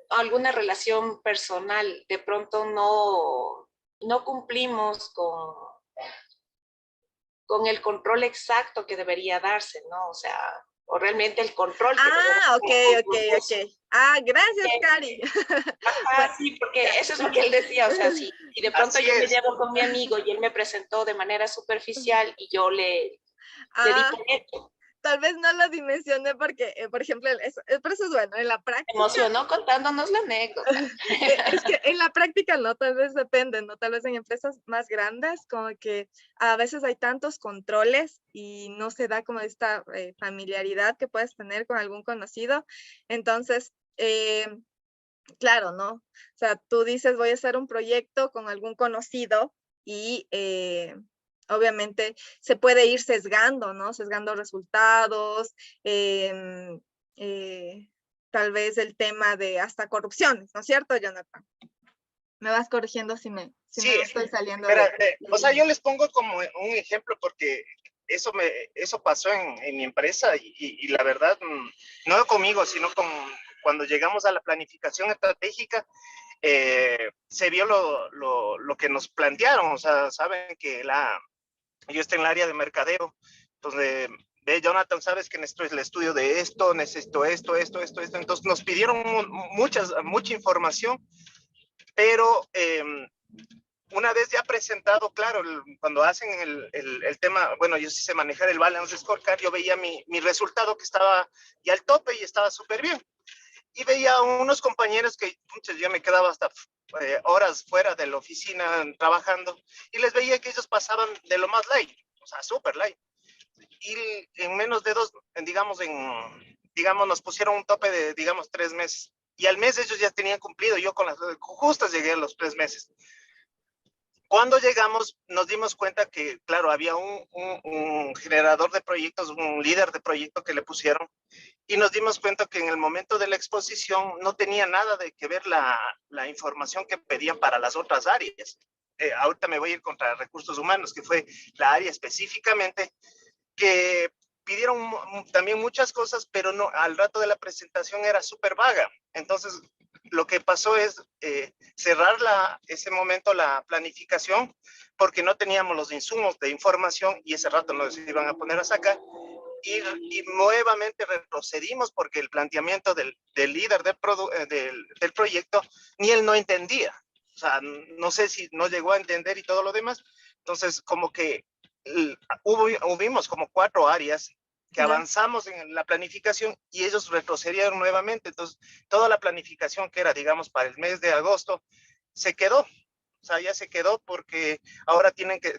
alguna relación personal, de pronto no cumplimos con el control exacto que debería darse, ¿no? O sea, o realmente el control que debería Ok. Gracias, Cari. Bueno, sí, porque eso es lo que él decía, o sea, si de pronto yo me llevo con mi amigo y él me presentó de manera superficial y yo le di por hecho. Tal vez no lo dimensioné porque, por ejemplo, pero eso es bueno, en la práctica. Emocionó contándonos la anécdota. Es que en la práctica no, tal vez depende, ¿no? Tal vez en empresas más grandes, como que a veces hay tantos controles y no se da como esta familiaridad que puedes tener con algún conocido. Entonces, claro, ¿no? O sea, tú dices, voy a hacer un proyecto con algún conocido y obviamente se puede ir sesgando, ¿no? Sesgando resultados, tal vez el tema de hasta corrupciones, ¿no es cierto, Jonathan? Me vas corrigiendo si me estoy saliendo o sea, yo les pongo como un ejemplo porque eso pasó en mi empresa y la verdad, no conmigo, sino cuando llegamos a la planificación estratégica, se vio lo que nos plantearon. O sea, saben que yo estoy en el área de mercadeo, entonces, Jonathan, sabes que necesito el estudio de esto, necesito esto, entonces nos pidieron mucha información, pero una vez ya presentado, claro, cuando hacen el tema, bueno, yo sí sé manejar el balance scorecard, yo veía mi resultado que estaba ya al tope y estaba súper bien. Y veía a unos compañeros que yo me quedaba hasta horas fuera de la oficina trabajando y les veía que ellos pasaban de lo más light, o sea, súper light. Y en menos de digamos, nos pusieron un tope de, digamos, 3 meses. Y al mes ellos ya tenían cumplido, yo con las justas llegué a los 3 meses. Cuando llegamos, nos dimos cuenta que, claro, había un generador de proyectos, un líder de proyecto que le pusieron, y nos dimos cuenta que en el momento de la exposición no tenía nada de que ver la información que pedían para las otras áreas. Ahorita me voy a ir contra recursos humanos, que fue la área específicamente que pidieron también muchas cosas, pero no, al rato de la presentación era súper vaga. Entonces, lo que pasó es cerrar ese momento la planificación porque no teníamos los insumos de información y ese rato nos iban a poner a sacar. Y nuevamente retrocedimos porque el planteamiento del líder del proyecto ni él no entendía. O sea, no sé si no llegó a entender y todo lo demás. Entonces, como que hubimos como 4 áreas que avanzamos en la planificación y ellos retrocedieron nuevamente. Entonces, toda la planificación que era, digamos, para el mes de agosto, se quedó. O sea, ya se quedó porque ahora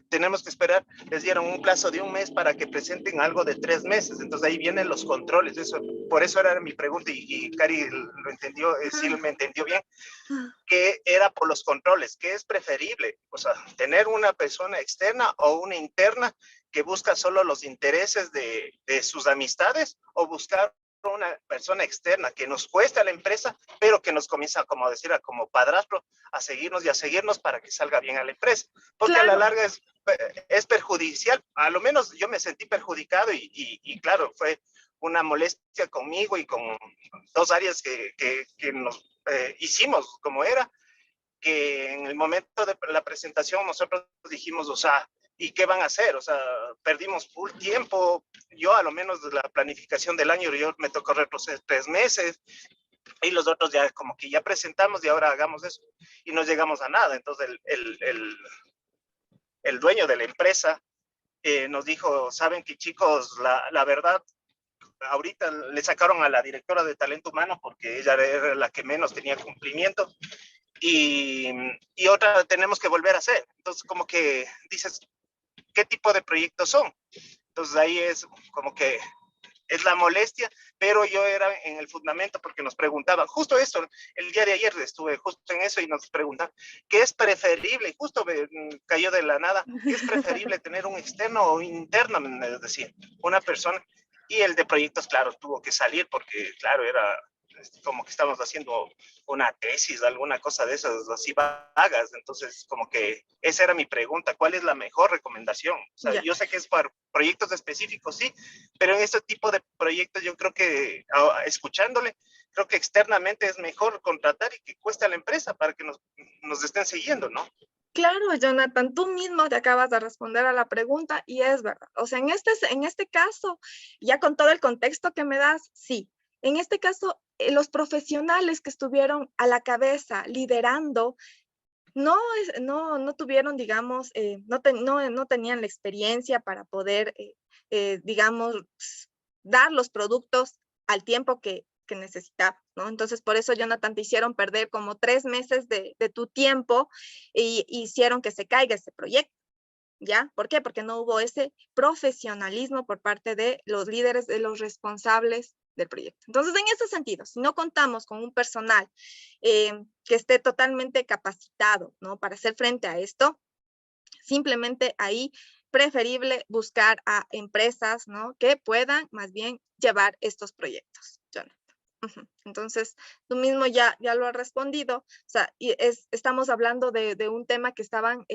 tenemos que esperar, les dieron un plazo de 1 mes para que presenten algo de 3 meses. Entonces ahí vienen los controles. Por eso era mi pregunta y Cari lo entendió, sí me entendió bien, que era por los controles, que es preferible, o sea, tener una persona externa o una interna que busca solo los intereses de sus amistades o buscar una persona externa que nos cueste a la empresa, pero que nos comienza, como a decir, como padrastro, a seguirnos y a seguirnos para que salga bien a la empresa. Porque claro, a la larga es perjudicial. A lo menos yo me sentí perjudicado y claro, fue una molestia conmigo y con 2 áreas que nos hicimos como era, que en el momento de la presentación nosotros dijimos, o sea, ¿y qué van a hacer? O sea, perdimos full tiempo. Yo, a lo menos de la planificación del año, yo me tocó retroceder 3 meses y los otros ya como que ya presentamos y ahora hagamos eso y no llegamos a nada. Entonces el dueño de la empresa nos dijo, saben que chicos, la verdad, ahorita le sacaron a la directora de talento humano porque ella era la que menos tenía cumplimiento y otra tenemos que volver a hacer. Entonces, como que dices, ¿qué tipo de proyectos son? Entonces, ahí es como que es la molestia, pero yo era en el fundamento porque nos preguntaban, justo esto, el día de ayer estuve justo en eso y nos preguntaban, ¿qué es preferible? Y justo me cayó de la nada, ¿qué es preferible tener un externo o interno? Me decía, una persona. Y el de proyectos, claro, tuvo que salir porque, claro, era como que estábamos haciendo una tesis, alguna cosa de esas así vagas. Entonces, como que esa era mi pregunta, ¿cuál es la mejor recomendación? O sea, yo sé que es para proyectos específicos, sí, pero en este tipo de proyectos yo creo que, escuchándole, creo que externamente es mejor contratar y que cueste a la empresa para que nos estén siguiendo, ¿no? Claro, Jonathan, tú mismo te acabas de responder a la pregunta y es verdad. O sea, en este caso, ya con todo el contexto que me das, sí. En este caso, los profesionales que estuvieron a la cabeza liderando no tuvieron, digamos, no tenían la experiencia para poder, digamos, dar los productos al tiempo que necesitaba, ¿no? Entonces, por eso, Jonathan, te hicieron perder como 3 meses de tu tiempo y hicieron que se caiga ese proyecto, ¿ya? ¿Por qué? Porque no hubo ese profesionalismo por parte de los líderes, de los responsables del proyecto. Entonces, en ese sentido, si no contamos con un personal que esté totalmente capacitado, ¿no? Para hacer frente a esto, simplemente ahí preferible buscar a empresas, ¿no? Que puedan más bien llevar estos proyectos, Jonathan. Entonces, tú mismo ya lo has respondido. O sea, estamos hablando de un tema que estaban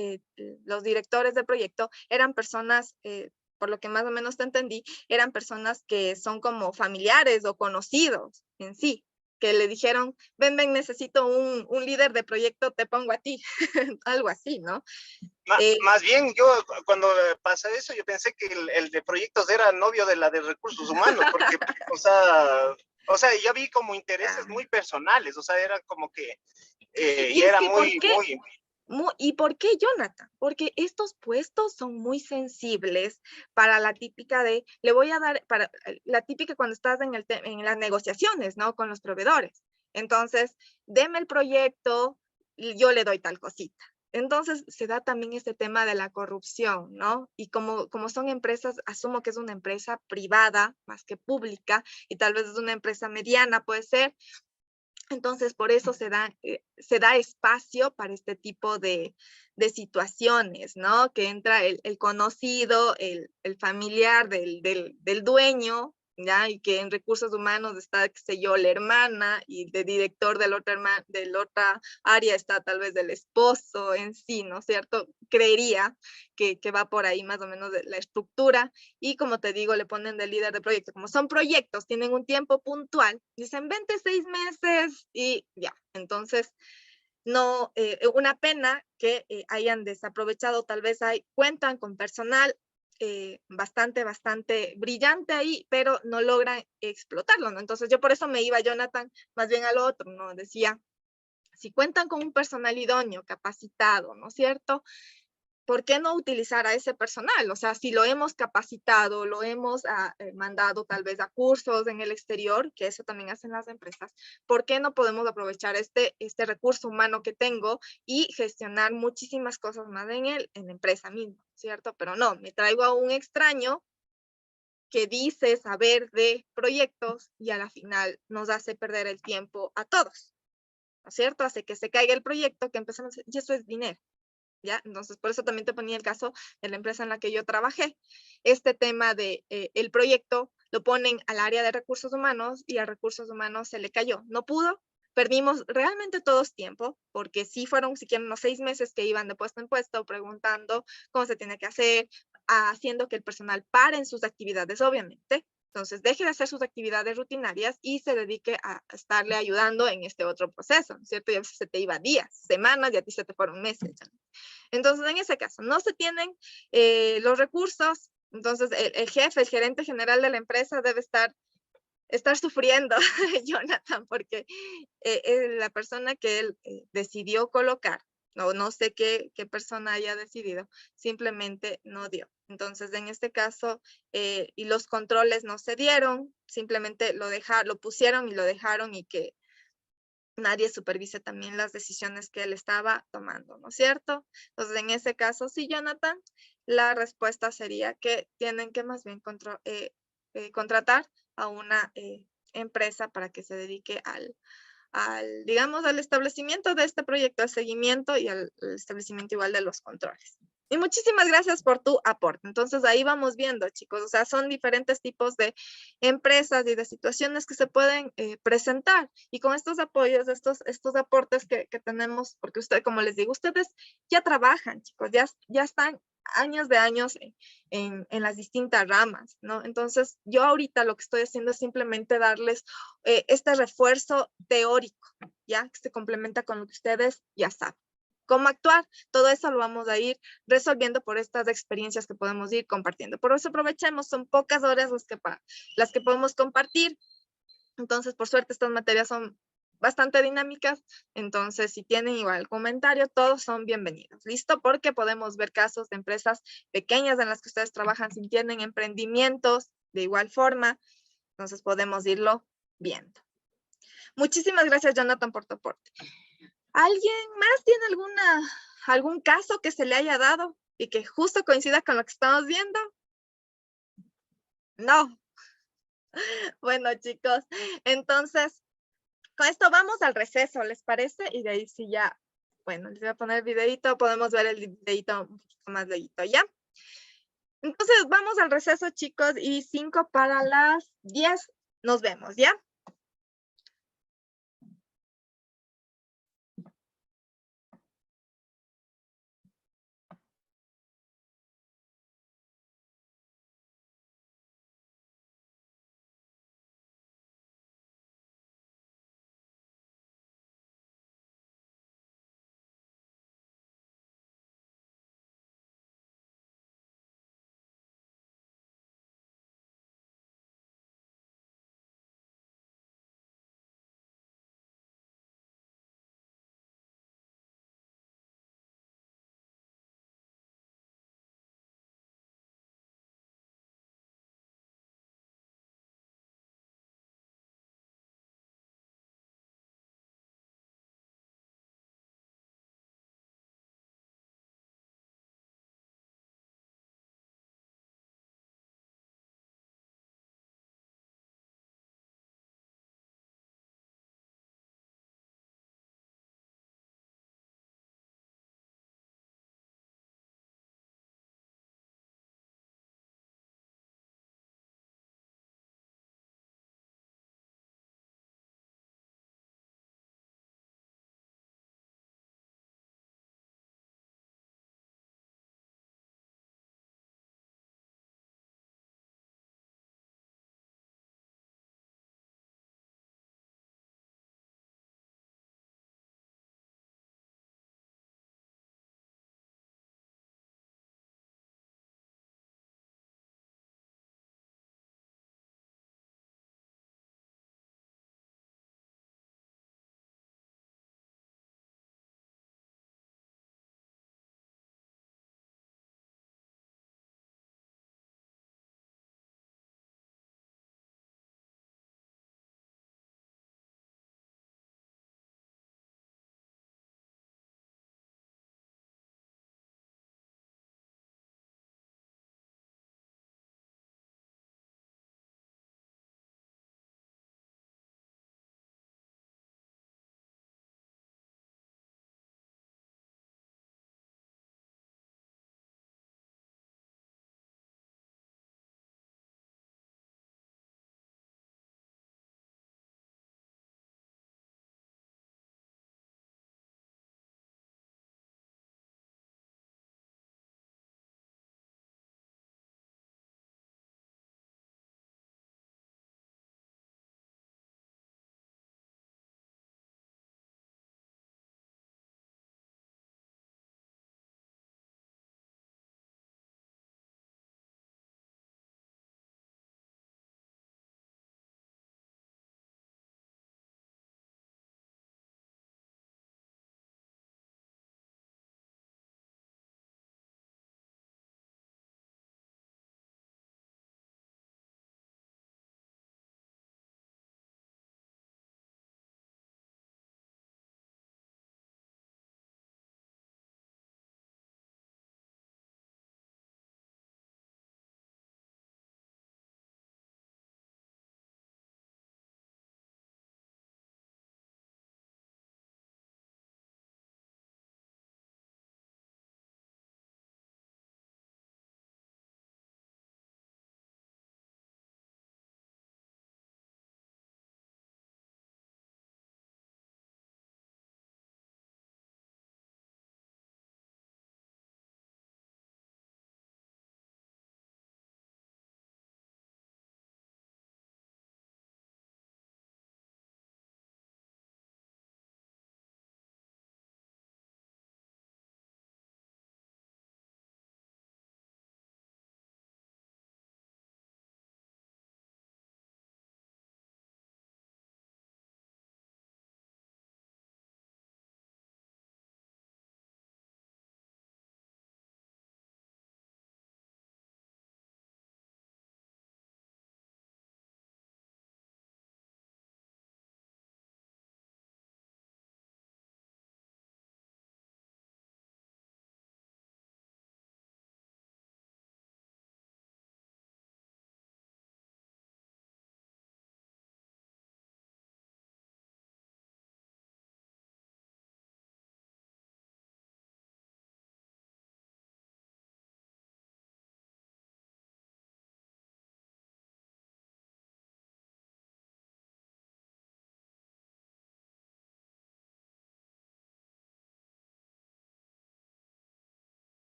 los directores del proyecto, eran personas, por lo que más o menos te entendí, eran personas que son como familiares o conocidos en sí, que le dijeron, ven, necesito un líder de proyecto, te pongo a ti, algo así, ¿no? Más bien, yo cuando pasa eso, yo pensé que el de proyectos era novio de la de recursos humanos, porque, o sea, yo vi como intereses muy personales, o sea, era como que, y era muy. ¿Y por qué, Jonathan? Porque estos puestos son muy sensibles para la típica de, le voy a dar, para la típica cuando estás en las negociaciones, ¿no? Con los proveedores. Entonces, deme el proyecto y yo le doy tal cosita. Entonces, se da también este tema de la corrupción, ¿no? Y como son empresas, asumo que es una empresa privada más que pública y tal vez es una empresa mediana, puede ser. Entonces, por eso se da espacio para este tipo de situaciones, ¿no? Que entra el conocido, el familiar del dueño, ¿ya? Y que en recursos humanos está, qué sé yo, la hermana, y de director de la otra área está tal vez el esposo en sí, ¿no es cierto? Creería que va por ahí más o menos la estructura, y como te digo, le ponen de líder de proyecto. Como son proyectos, tienen un tiempo puntual, dicen 26 meses y ya. Entonces, no, una pena que hayan desaprovechado, tal vez cuentan con personal bastante brillante ahí, pero no logran explotarlo, ¿no? Entonces yo por eso me iba, Jonathan, más bien al otro, ¿no? Decía, si cuentan con un personal idóneo, capacitado, ¿no es cierto?, ¿por qué no utilizar a ese personal? O sea, si lo hemos capacitado, lo hemos mandado tal vez a cursos en el exterior, que eso también hacen las empresas, ¿por qué no podemos aprovechar este recurso humano que tengo y gestionar muchísimas cosas más en la empresa misma, ¿cierto? Pero no, me traigo a un extraño que dice saber de proyectos y a la final nos hace perder el tiempo a todos, ¿no es cierto? Hace que se caiga el proyecto, que empezamos, y eso es dinero. ¿Ya? Entonces, por eso también te ponía el caso de la empresa en la que yo trabajé. Este tema de el proyecto lo ponen al área de recursos humanos y a recursos humanos se le cayó. No pudo, perdimos realmente todos tiempo, porque sí fueron siquiera unos 6 meses que iban de puesto en puesto preguntando cómo se tiene que hacer, haciendo que el personal pare en sus actividades, obviamente. Entonces, deje de hacer sus actividades rutinarias y se dedique a estarle ayudando en este otro proceso, ¿no es cierto? Y a veces se te iba días, semanas, y a ti se te fueron meses. Entonces, en ese caso, no se tienen los recursos, entonces el jefe, el gerente general de la empresa debe estar sufriendo, Jonathan, porque la persona que él decidió colocar, no sé qué persona haya decidido, simplemente no dio. Entonces, en este caso, y los controles no se dieron, simplemente lo pusieron y lo dejaron, y que nadie supervise también las decisiones que él estaba tomando, ¿no es cierto? Entonces, en ese caso, sí, Jonathan, la respuesta sería que tienen que más bien contratar a una empresa para que se dedique digamos, al establecimiento de este proyecto, al seguimiento y al establecimiento igual de los controles. Y muchísimas gracias por tu aporte. Entonces, ahí vamos viendo, chicos, o sea, son diferentes tipos de empresas y de situaciones que se pueden presentar. Y con estos apoyos, estos aportes que tenemos, porque como les digo, ustedes ya trabajan, chicos, ya están años de años en las distintas ramas, ¿no? Entonces, yo ahorita lo que estoy haciendo es simplemente darles este refuerzo teórico, ¿ya? Que se complementa con lo que ustedes ya saben. ¿Cómo actuar? Todo eso lo vamos a ir resolviendo por estas experiencias que podemos ir compartiendo. Por eso aprovechemos, son pocas horas las que podemos compartir. Entonces, por suerte, estas materias son bastante dinámicas. Entonces, si tienen igual comentario, todos son bienvenidos. ¿Listo? Porque podemos ver casos de empresas pequeñas en las que ustedes trabajan, si tienen emprendimientos de igual forma. Entonces, podemos irlo viendo. Muchísimas gracias, Jonathan, por tu aporte. ¿Alguien más tiene algún caso que se le haya dado y que justo coincida con lo que estamos viendo? No. Bueno, chicos, entonces, con esto vamos al receso, ¿les parece? Y de ahí sí ya, bueno, les voy a poner el videito, podemos ver el videito un poquito más leíto, ¿ya? Entonces, vamos al receso, chicos, y 5 para las 10 nos vemos, ¿ya?